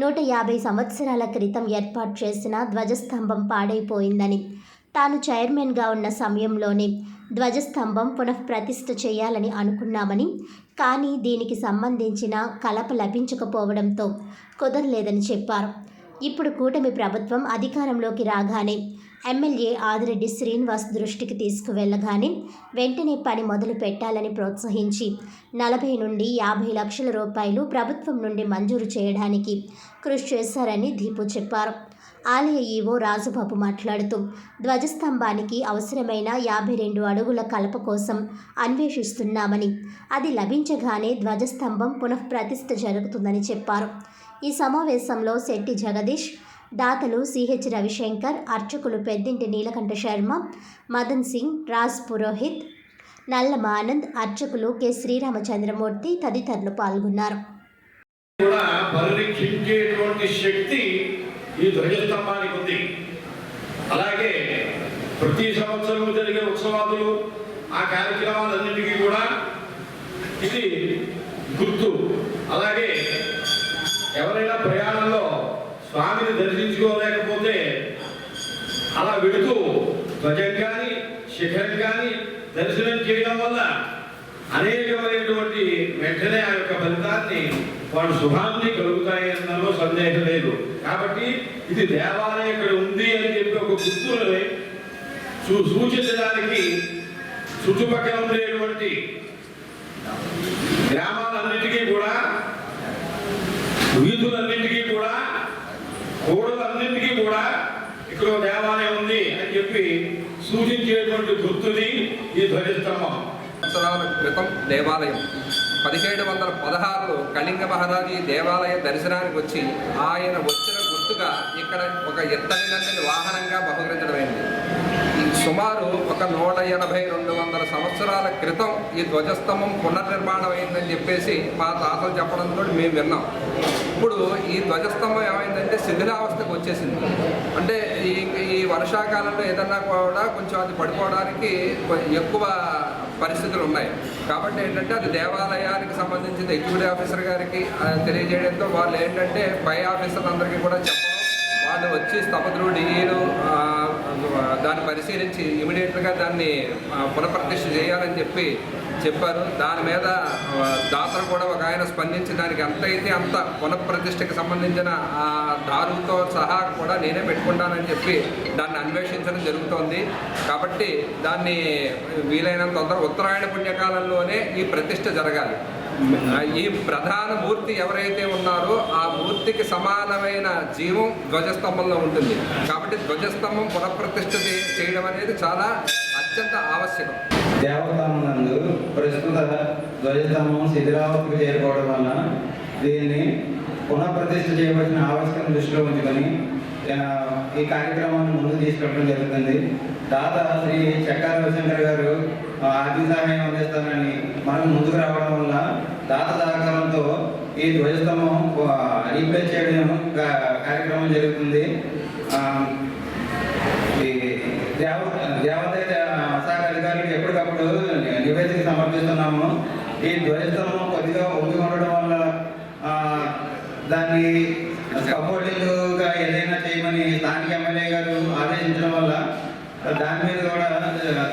150 సంవత్సరాల క్రితం ఏర్పాటు చేసిన ధ్వజస్తంభం పాడైపోయిందని, తాను చైర్మన్గా ఉన్న సమయంలోనే ధ్వజస్తంభం పునఃప్రతిష్ఠ చేయాలని అనుకున్నామని, కానీ దీనికి సంబంధించిన కలప లభించకపోవడంతో కుదరలేదని చెప్పారు. ఇప్పుడు కూటమి ప్రభుత్వం అధికారంలోకి రాగానే ఎమ్మెల్యే ఆదిరెడ్డి శ్రీనివాస్ దృష్టికి తీసుకువెళ్లగానే వెంటనే పని మొదలు పెట్టాలని ప్రోత్సహించి 40 నుండి 50 లక్షల రూపాయలు ప్రభుత్వం నుండి మంజూరు చేయడానికి కృషి చేశారని దీపు చెప్పారు. ఆలయ ఈవో రాజుబాబు మాట్లాడుతూ ధ్వజస్తంభానికి అవసరమైన 52 అడుగుల కలప కోసం అన్వేషిస్తున్నామని, అది లభించగానే ధ్వజస్తంభం పునఃప్రతిష్ఠ జరుగుతుందని చెప్పారు. ఈ సమావేశంలో శెట్టి జగదీష్, దాతలు సిహెచ్ రవిశంకర్, అర్చకులు పెద్దింటి నీలకంఠ శర్మ, మదన్ సింగ్, రాజ్ పురోహిత్, నల్లమ ఆనంద్, అర్చకులు కె శ్రీరామచంద్రమూర్తి తదితరులు పాల్గొన్నారు. కూడా పరిరక్షించేటువంటి శక్తి ఈ ధ్వజస్తంభానికి ఉంది. అలాగే ప్రతి సంవత్సరం జరిగే ఉత్సవాలు, ఆ కార్యక్రమాలన్నింటికీ కూడా ఇది గుర్తు. అలాగే ఎవరైనా ప్రయాణంలో స్వామిని దర్శించుకోలేకపోతే అలా వెళుతూ ధ్వజం కానీ శిఖరం కానీ దర్శనం చేయడం వల్ల అనేకమైనటువంటి వెంటనే ఆ యొక్క ఫలితాన్ని వాడు శుభాన్ని కలుగుతాయి అన్నలో సందేహం లేదు. కాబట్టి ఇది దేవాలయం ఇక్కడ ఉంది అని చెప్పి ఒక గుర్తులని సూచించడానికి చుట్టుపక్కల ఉండేటువంటి గ్రామాలన్నిటికీ కూడా, వీధులన్నింటికీ కూడా, కూడలన్నింటికీ కూడా ఇక్కడ దేవాలయం ఉంది అని చెప్పి సూచించేటువంటి గుర్తుని ఈ ధ్వజస్తంభం. సంవత్సరాల క్రితం దేవాలయం 1716లో కళింగ మహారాజు ఈ దేవాలయ దర్శనానికి వచ్చి ఆయన వచ్చిన గుర్తుగా ఇక్కడ ఒక ఎత్తడినటువంటి వాహనంగా బహుకరించడమైంది. సుమారు ఒక 180-200 సంవత్సరాల క్రితం ఈ ధ్వజస్తంభం పునర్నిర్మాణం అయిందని చెప్పేసి మా తాతలు చెప్పడంతో మేము విన్నాం. ఇప్పుడు ఈ ధ్వజస్తంభం ఏమైందంటే శిథిలావస్థకు వచ్చేసింది. అంటే ఈ వర్షాకాలంలో ఏదన్నా కూడా కొంచెం అది పడిపోవడానికి ఎక్కువ పరిస్థితులు ఉన్నాయి. కాబట్టి ఏంటంటే అది దేవాలయానికి సంబంధించిన ఎగ్జిక్యూటివ్ ఆఫీసర్ గారికి తెలియజేయడంతో వాళ్ళు ఏంటంటే పై ఆఫీసర్లందరికీ కూడా చెప్పడం, వాళ్ళు వచ్చి స్థపతులు డిఈలు దాన్ని పరిశీలించి ఇమీడియట్గా దాన్ని పునఃప్రతిష్ఠ చేయాలని చెప్పారు. దాని మీద దాతలు కూడా ఒక ఆయన స్పందించి దానికి ఎంత అయితే అంత పునఃప్రతిష్ఠకి సంబంధించిన ఆ దారుతో సహా కూడా నేనే పెట్టుకుంటానని చెప్పి దాన్ని అన్వేషించడం జరుగుతోంది. కాబట్టి దాన్ని వీలైనంత తొందర ఉత్తరాయణ పుణ్యకాలంలోనే ఈ ప్రతిష్ఠ జరగాలి. ఈ ప్రధాన మూర్తి ఎవరైతే ఉన్నారో ఆ మూర్తికి సమానమైన జీవం ధ్వజస్తంభంలో ఉంటుంది. కాబట్టి ధ్వజస్తంభం పునఃప్రతిష్ఠ చేయడం అనేది చాలా అత్యంత ఆవశ్యకం. దేవస్థానం ప్రస్తుత ధ్వజస్తంభం శిథిలావస్థకు చేరుకోవడం వల్ల దీన్ని పునఃప్రతిష్ఠ చేయవలసిన ఆవశ్యకతను దృష్టిలో ఉంచుకొని ఈ కార్యక్రమాన్ని ముందుకు తీసుకెళ్ళడం జరుగుతుంది. దాత శ్రీ చక్కార రవిశంకర్ గారు ఆర్థిక సహాయం అందిస్తానని మనకు ముందుకు రావడం వల్ల దాత సహకారంతో ఈ ధ్వజస్తంభం రీప్లేస్ చేయడం కార్యక్రమం జరుగుతుంది. దేవాదాయ శాఖ అధికారులకు ఎప్పటికప్పుడు నివేదిక సమర్పిస్తున్నాము. ఈ ధ్వజస్తంభం కొద్దిగా ఉండి ఉండడం వల్ల దాన్ని సపోర్టింగ్గా ఏదైనా చేయమని స్థానిక ఎమ్మెల్యే గారు ఆదేశించడం వల్ల దాని మీద కూడా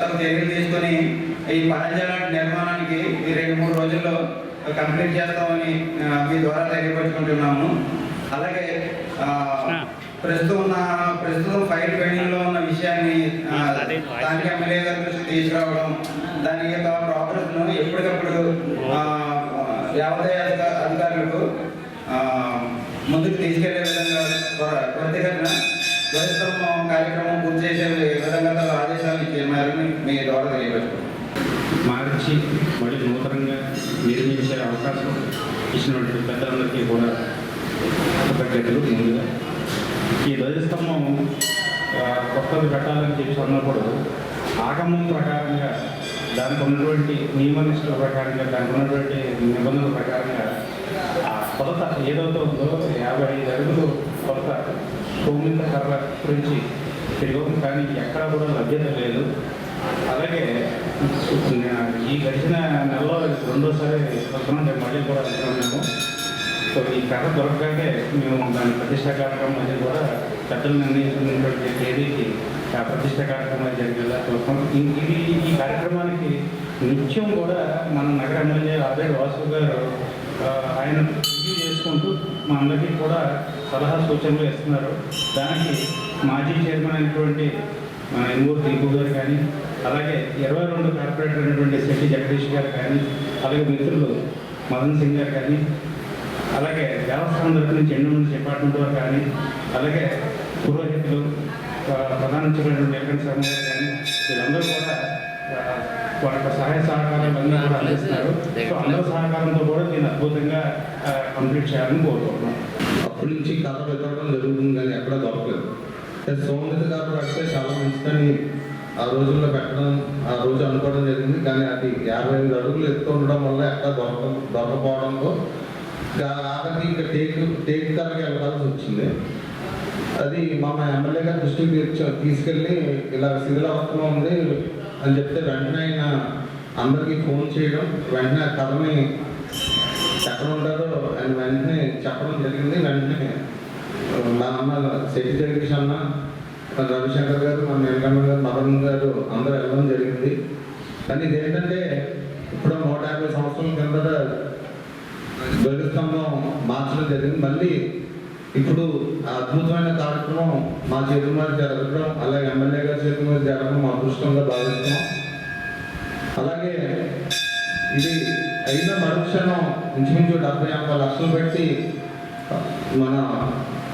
తగు చర్యలు తీసుకొని ఈ పరంజాల నిర్మాణానికి ఈ 2-3 రోజుల్లో కంప్లీట్ చేస్తామని మీ ద్వారా తెలియపరుచుకుంటున్నాము. అలాగే ప్రస్తుతం ఫైల్ పెండింగ్లో ఉన్న విషయాన్ని స్థానిక ఎమ్మెల్యే గారి దృష్టికి తీసుకురావడం, దాని యొక్క ప్రోగ్రెస్ను ఎప్పటికప్పుడు దేవాదాయ అధికారులకు ముందుకు తీసుకెళ్లే విధంగా త్వరితగతిన ధ్వజస్తంభం కార్యక్రమం పూర్తి చేసే విధంగా ఆదేశాలు ఇచ్చేయాలని మీ ద్వారా తెలియపరుచుకుంటాం. మార్చి మళ్ళీ నూతనంగా నిర్మించే అవకాశం ఇచ్చినటువంటి పెద్దలందరికీ కూడా కృతజ్ఞతలు. ముందుగా ఈ ధ్వజస్తంభం కొత్తది పెట్టాలని చెప్పి అన్నప్పుడు ఆగమం ప్రకారంగా దానికి ఉన్నటువంటి నియమనిష్టల ప్రకారంగా దానికి ఉన్నటువంటి నిబంధనల ప్రకారంగా ఆ కొలత ఏదైతే ఉందో 55 అడుగులు కొలత సోమిత కర్ర గురించి తిరిగి కానీ ఎక్కడా కూడా లభ్యత లేదు. అలాగే ఈ గడిచిన నెలలో 2వ వస్తున్నాం, మళ్ళీ కూడా వెళ్తున్నాము. సో ఈ కర్ర దొరకగానే మేము దాని ప్రతిష్ట కార్యక్రమం అనేది కూడా పెద్దలు నిర్ణయించినటువంటి తేదీకి ఆ ప్రతిష్ట కార్యక్రమాలు జరిగేలా చూస్తాం. ఇది ఈ కార్యక్రమానికి నిత్యం కూడా మన నగర ఎమ్మెల్యే ఆర్డర్ వాసు గారు ఆయన రివ్యూ చేసుకుంటూ మా అందరికీ కూడా సలహా సూచనలు ఇస్తున్నారు. దానికి మాజీ చైర్మన్ అయినటువంటి మన ఎమ్మూరు దీపు గారు కానీ, అలాగే 22 కార్పొరేటర్ అయినటువంటి శెట్టి జగదీష్ గారు కానీ, అలాగే మిత్రులు మదన్ సింగ్ గారు కానీ, అలాగే దేవస్థానం తరఫు నుంచి ఎండోమెంట్స్ డిపార్ట్మెంట్ వారు కానీ, అలాగే పురోహితులు ప్రధాన నీలకంఠ శర్మ గారు కానీ, వీళ్ళందరూ కూడా వారి యొక్క సహాయ సహకారాలు అన్నీ కూడా అందిస్తున్నారు. సో అందరూ సహకారంతో కూడా దీన్ని అద్భుతంగా కంప్లీట్ చేయాలని కోరుకుంటున్నాం. అప్పటి నుంచి కథ పెట్టడం జరుగుతుంది కానీ ఎక్కడ దొరకలేదు. సోమనాథ్ గారు పెడితే చాలా మంచిదని ఆ రోజుల్లో పెట్టడం ఆ రోజు అనుకోవడం జరిగింది. కానీ అది 55 అడుగులు ఎత్తు ఉండడం వల్ల ఎక్కడ దొరకపోవడంతో ఆఖరికి ఇంకా టేక్ ధరకి వెళ్ళాల్సి వచ్చింది. అది మా ఎమ్మెల్యే గారి దృష్టికి తీసుకెళ్ళి ఇలా శిథిలావస్థలో ఉంది అని చెప్తే వెంటనే ఆయన అందరికీ ఫోన్ చేయడం, వెంటనే కథని ఎక్కడ ఉంటారో ఆయన వెంటనే చెప్పడం జరిగింది. వెంటనే మా అన్న శెట్టి జగదీష్ అన్న, రవిశంకర్ గారు, మన నీలకంఠ గారు, మదన్ గారు అందరూ వెళ్ళడం జరిగింది. కానీ ఇదేంటంటే ఇప్పుడు 150 సంవత్సరాల కిందట ధ్వజస్తంభం మార్చడం జరిగింది. మళ్ళీ ఇప్పుడు ఆ అద్భుతమైన కార్యక్రమం మా చేతుల మీద జరగడం, అలాగే ఎమ్మెల్యే గారి చేతుల మీద జరగడం మా అదృష్టంగా భావిస్తున్నాం. అలాగే ఇది అయిన మరుక్షణం ఇంచుమించు 70-80 లక్షలు పెట్టి మన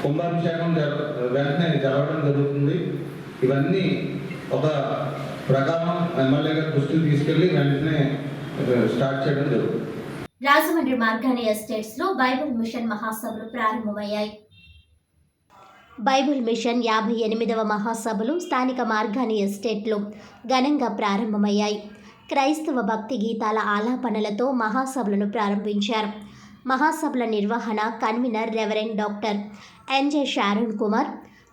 కుంభాభిషేకం వెంటనే జరగడం జరుగుతుంది. ఇవన్నీ ఒక ప్రకారం ఎమ్మెల్యే గారి దృష్టికి తీసుకెళ్లి వెంటనే స్టార్ట్ చేయడం జరుగుతుంది. రాజమండ్రి మార్గాని ఎస్టేట్స్ లో బైబిల్ మిషన్ మహాసభలు ప్రారంభమయ్యాయి. బైబిల్ మిషన్ 58వ మహాసభలు స్థానిక మార్గాని ఎస్టేట్లో ఘనంగా ప్రారంభమయ్యాయి. క్రైస్తవ భక్తి గీతాల ఆలాపనలతో మహాసభలను ప్రారంభించారు. మహాసభల నిర్వహణ convener reverend doctor NJ Sharon Kumar,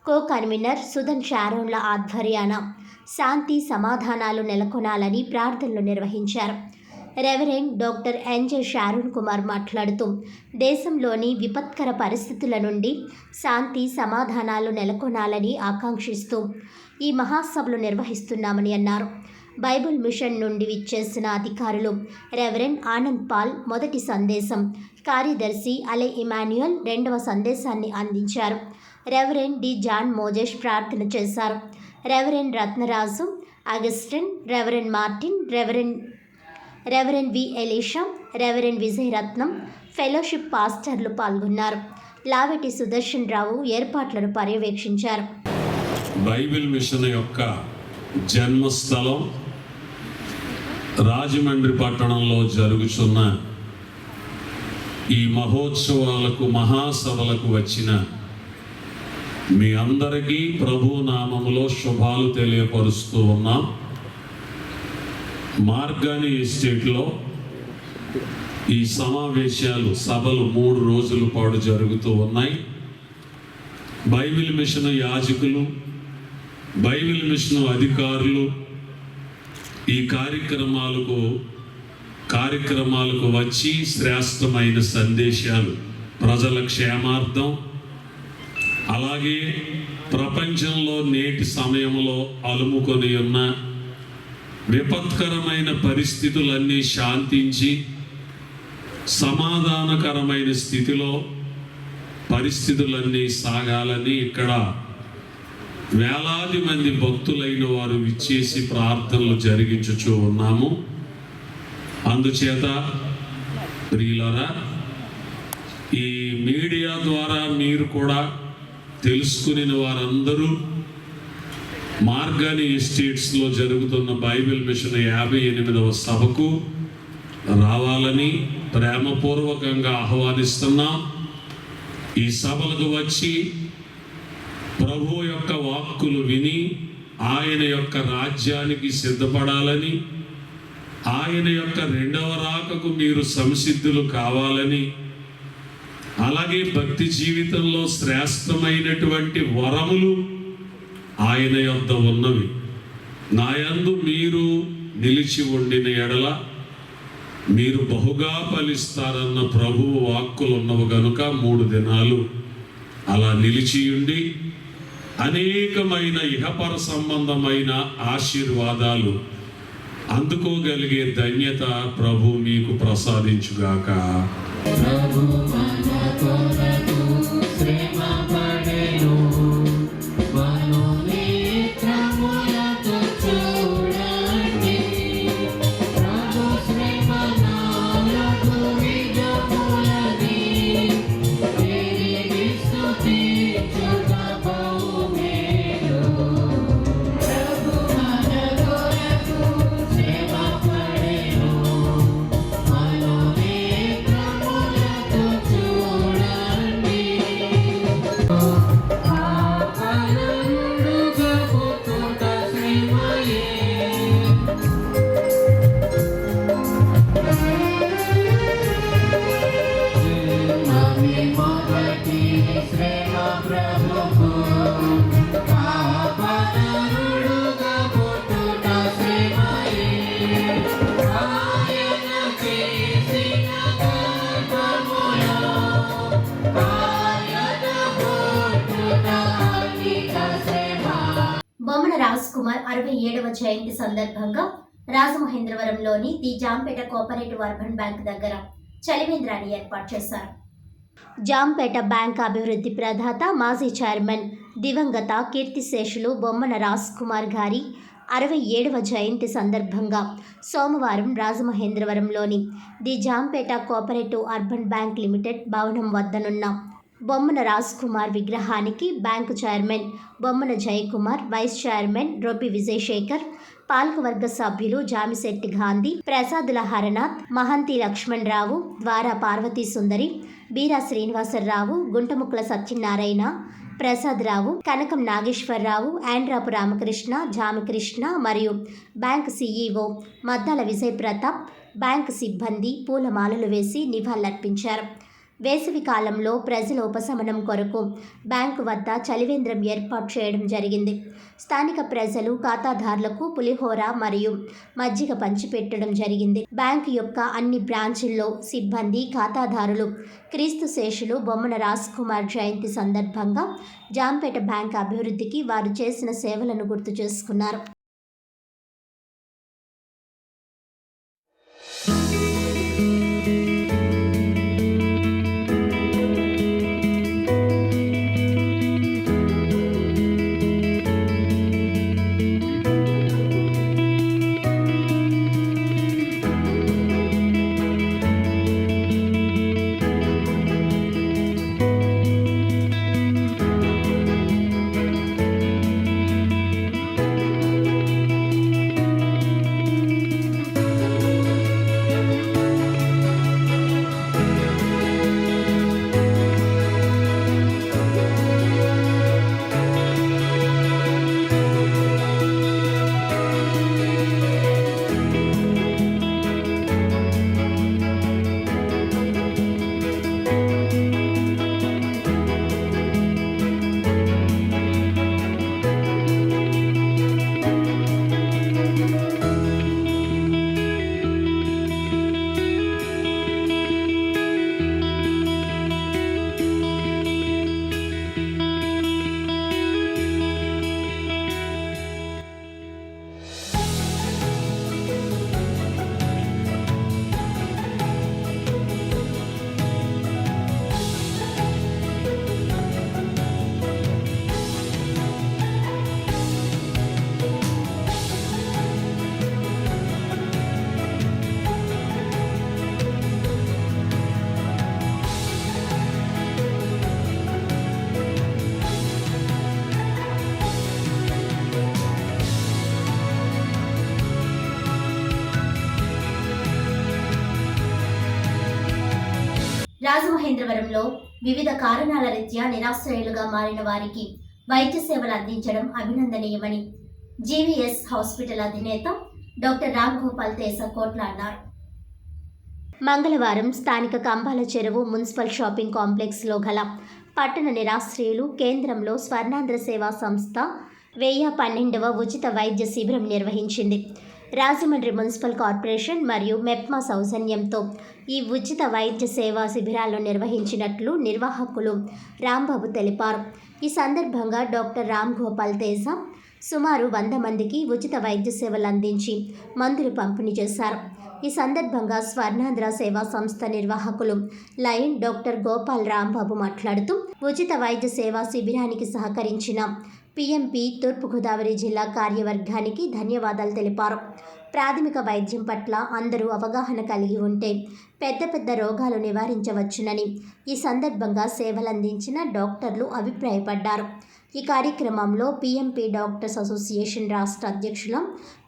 co convener Sudhan షారోన్ల ఆధ్వర్యాన శాంతి సమాధానాలు నెలకొనాలని ప్రార్థనలు నిర్వహించారు. Reverend doctor NJ Sharon Kumar మాట్లాడుతూ దేశంలోని విపత్కర పరిస్థితుల నుండి శాంతి సమాధానాలు నెలకొనాలని ఆకాంక్షిస్తూ ఈ మహాసభలు నిర్వహిస్తున్నామని అన్నారు. బైబిల్ మిషన్ నుండి విచ్చేసిన అధికారులు రెవరెండ్ ఆనంద్ పాల్ మొదటి సందేశం, కార్యదర్శి అలే ఇమాన్యుయల్ రెండవ సందేశాన్ని అందించారు. రెవరెండ్ డి జాన్ మోజెస్ ప్రార్థన చేశారు. Reverend Ratnaraju, Augustine, reverend Martin, reverend వి ఎలీషా, రెవరెండ్ విజయరత్నం, ఫెలోషిప్ పాస్టర్లు పాల్గొన్నారు. లావెటి సుదర్శన్ రావు ఏర్పాట్లను పర్యవేక్షించారు. బైబిల్ మిషన్ యొక్క జన్మస్థలం రాజమండ్రి పట్టణంలో జరుగుతున్న ఈ మహోత్సవాలకు మహాసభలకు వచ్చిన మీ అందరికీ ప్రభు నామములో శుభాలు తెలియపరుస్తూ ఉన్నాం. మార్గాని ఎస్టేట్లో ఈ సభలు 3 రోజుల పాటు జరుగుతూ ఉన్నాయి. బైబిల్ మిషన్ యాజకులు, బైబిల్ మిషన్ అధికారులు ఈ కార్యక్రమాలకు వచ్చి శ్రేష్టమైన సందేశాలు ప్రజల క్షేమార్థం, అలాగే ప్రపంచంలో నేటి సమయంలో అలుముకొని ఉన్న విపత్కరమైన పరిస్థితులన్నీ శాంతించి సమాధానకరమైన స్థితిలో పరిస్థితులన్నీ సాగాలని ఇక్కడ వేలాది మంది భక్తులైన వారు విచ్చేసి ప్రార్థనలు జరిగించుచూ ఉన్నాము. అందుచేత ప్రియులారా, ఈ మీడియా ద్వారా మీరు కూడా తెలుసుకుని వారందరూ మార్గాని ఎస్టేట్స్లో జరుగుతున్న బైబిల్ మిషన్ 58వ సభకు రావాలని ప్రేమపూర్వకంగా ఆహ్వానిస్తున్నాం. ఈ సభలకు వచ్చి ప్రభు యొక్క వాక్కులు విని ఆయన యొక్క రాజ్యానికి సిద్ధపడాలని, ఆయన యొక్క 2వ రాకకు మీరు సంసిద్ధులు కావాలని, అలాగే భక్తి జీవితంలో శ్రేష్టమైనటువంటి వరములు ఆయన యొద్ద ఉన్నవి. నాయందు మీరు నిలిచి ఉండిన ఎడల మీరు బహుగా ఫలిస్తారన్న ప్రభువు వాక్కులు ఉన్నవి గనుక 3 దినాలు అలా నిలిచియుండి అనేకమైన ఇహపర సంబంధమైన ఆశీర్వాదాలు అందుకోగలిగే ధన్యత ప్రభు మీకు ప్రసాదించుగాక. బొమ్మన రాజ్ కుమార్ 67వ జయంతి సందర్భంగా రాజమహేంద్రవరంలోని the Jampeta cooperative urban bank దగ్గర చలివేంద్రాన్ని ఏర్పాటు చేశారు. జాంపేట బ్యాంక్ అభివృద్ధి ప్రదాత మాజీ చైర్మన్ దివంగత కీర్తిశేషులు బొమ్మన రాజ్ కుమార్ గారి 67వ జయంతి సందర్భంగా సోమవారం రాజమహేంద్రవరంలోని the Jampeta cooperative urban bank limited భవనం వద్దనున్న బొమ్మన రాజ్ కుమార్ విగ్రహానికి bank chairman Bommana Jayakumar, vice chairman Robbi Vijayasekhar, పాలకవర్గ సభ్యులు జామిశెట్టి గాంధీ, ప్రసాదుల హరనాథ్, మహంతి లక్ష్మణరావు, ద్వారా పార్వతీ సుందరి, బీరా శ్రీనివాసరావు, గుంటముక్కల సత్యనారాయణ, ప్రసాదరావు, కనకం నాగేశ్వరరావు, ఆండ్రాపు రామకృష్ణ, జామకృష్ణ మరియు bank CEO Maddala Vijay Pratap, bank సిబ్బంది పూలమాలలు వేసి నివాళులర్పించారు. వేసవి కాలంలో ప్రజల ఉపశమనం కొరకు బ్యాంకు వద్ద చలివేంద్రం ఏర్పాటు చేయడం జరిగింది. స్థానిక ప్రజలు ఖాతాదారులకు పులిహోర మరియు మజ్జిగ పంచిపెట్టడం జరిగింది. బ్యాంకు యొక్క అన్ని బ్రాంచుల్లో సిబ్బంది, ఖాతాదారులు క్రీస్తు శేషులు బొమ్మన రాజ్ కుమార్ జయంతి సందర్భంగా జాంపేట బ్యాంక్ అభివృద్ధికి వారు చేసిన సేవలను గుర్తు చేసుకున్నారు. రాజమహేంద్రవరంలో వివిధ కారణాల రీత్యా నిరాశ్రయులుగా మారిన వారికి వైద్య సేవలు అందించడం అభినందనీయమని జీవీఎస్ హాస్పిటల్ అధినేత డాక్టర్ రామ్ గోపాల్ తేజకోట్ల అన్నారు. మంగళవారం స్థానిక కంబాల చెరువు మున్సిపల్ షాపింగ్ కాంప్లెక్స్లో గల పట్టణ నిరాశ్రయులు కేంద్రంలో స్వర్ణాంధ్ర సేవా సంస్థ 1012వ ఉచిత వైద్య శిబిరం నిర్వహించింది. రాజమండ్రి మున్సిపల్ కార్పొరేషన్ మరియు మెప్మా సౌజన్యంతో ఈ ఉచిత వైద్య సేవా శిబిరాలను నిర్వహించినట్లు నిర్వాహకులు రాంబాబు తెలిపారు. ఈ సందర్భంగా డాక్టర్ రామ్ గోపాల్ తేజ సుమారు 100 మందికి ఉచిత వైద్య సేవలు అందించి మందులు పంపిణీ చేశారు. ఈ సందర్భంగా స్వర్ణాంధ్ర సేవా సంస్థ నిర్వాహకులు లయన్ డాక్టర్ గోపాల్ రాంబాబు మాట్లాడుతూ ఉచిత వైద్య సేవా శిబిరానికి సహకరించిన పిఎంపి తూర్పుగోదావరి జిల్లా కార్యవర్గానికి ధన్యవాదాలు తెలిపారు. ప్రాథమిక వైద్యం పట్ల అందరూ అవగాహన కలిగి ఉంటే పెద్ద పెద్ద రోగాలు నివారించవచ్చునని ఈ సందర్భంగా సేవలందించిన డాక్టర్లు అభిప్రాయపడ్డారు. ఈ కార్యక్రమంలో పిఎంపి డాక్టర్స్ అసోసియేషన్ రాష్ట్ర అధ్యక్షులు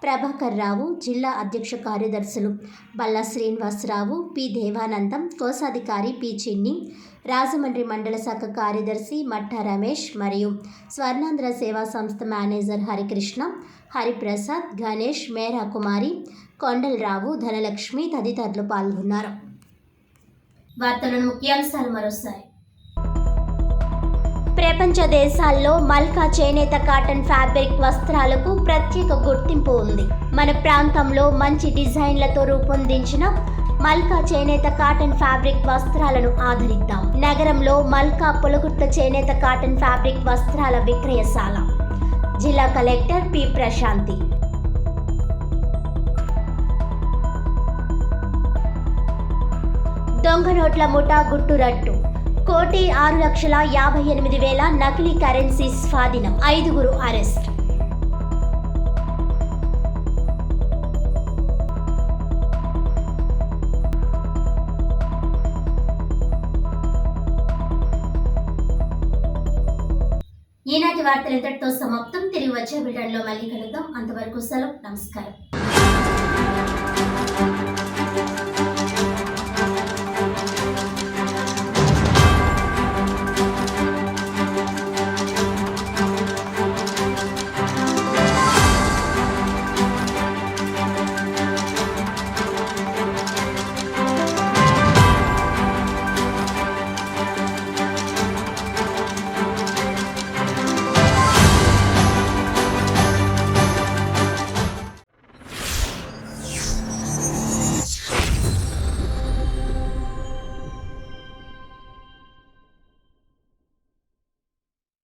ప్రభాకర్ రావు, జిల్లా అధ్యక్ష కార్యదర్శులు బల్లా శ్రీనివాసరావు, పి దేవానందం, కోశాధికారి పి చిన్ని, రాజమండ్రి మండల శాఖ కార్యదర్శి మట్టా రమేష్ మరియు స్వర్ణాంధ్ర సేవా సంస్థ మేనేజర్ హరికృష్ణ, హరిప్రసాద్, గణేష్, మేరా కుమారి, కొండలరావు, ధనలక్ష్మి తదితరులు పాల్గొన్నారు. వార్తలను ముఖ్యాంశాలు మరోసారి. ప్రపంచ దేశాల్లో మల్కా చేనేత కాటన్ ఫ్యాబ్రిక్ వస్త్రాలకు ప్రత్యేక గుర్తింపు ఉంది. మన ప్రాంతంలో మంచి డిజైన్లతో రూపొందించిన మల్కా చేనేత కాటన్ ఫ్యాబ్రిక్ వస్త్రాలను ఆదరిద్దాం. నగరంలో మల్కా పొలగుర్త చేనేత కాటన్ ఫ్యాబ్రిక్ వస్త్రాల విక్రయశాల. జిల్లా కలెక్టర్ పి ప్రశాంతి. దొంగ నోట్ల ముఠా గుట్టురట్టు. 1,06,58,000 నకిలీ కరెన్సీ స్వాధీనం. 5 అరెస్ట్. ఈనాటి వార్తలు ఇంతటితో సమాప్తం. తిరిగి వచ్చే బులెటిన్లో మళ్ళీ కలుద్దాం. అంతవరకు సెలవు. నమస్కారం.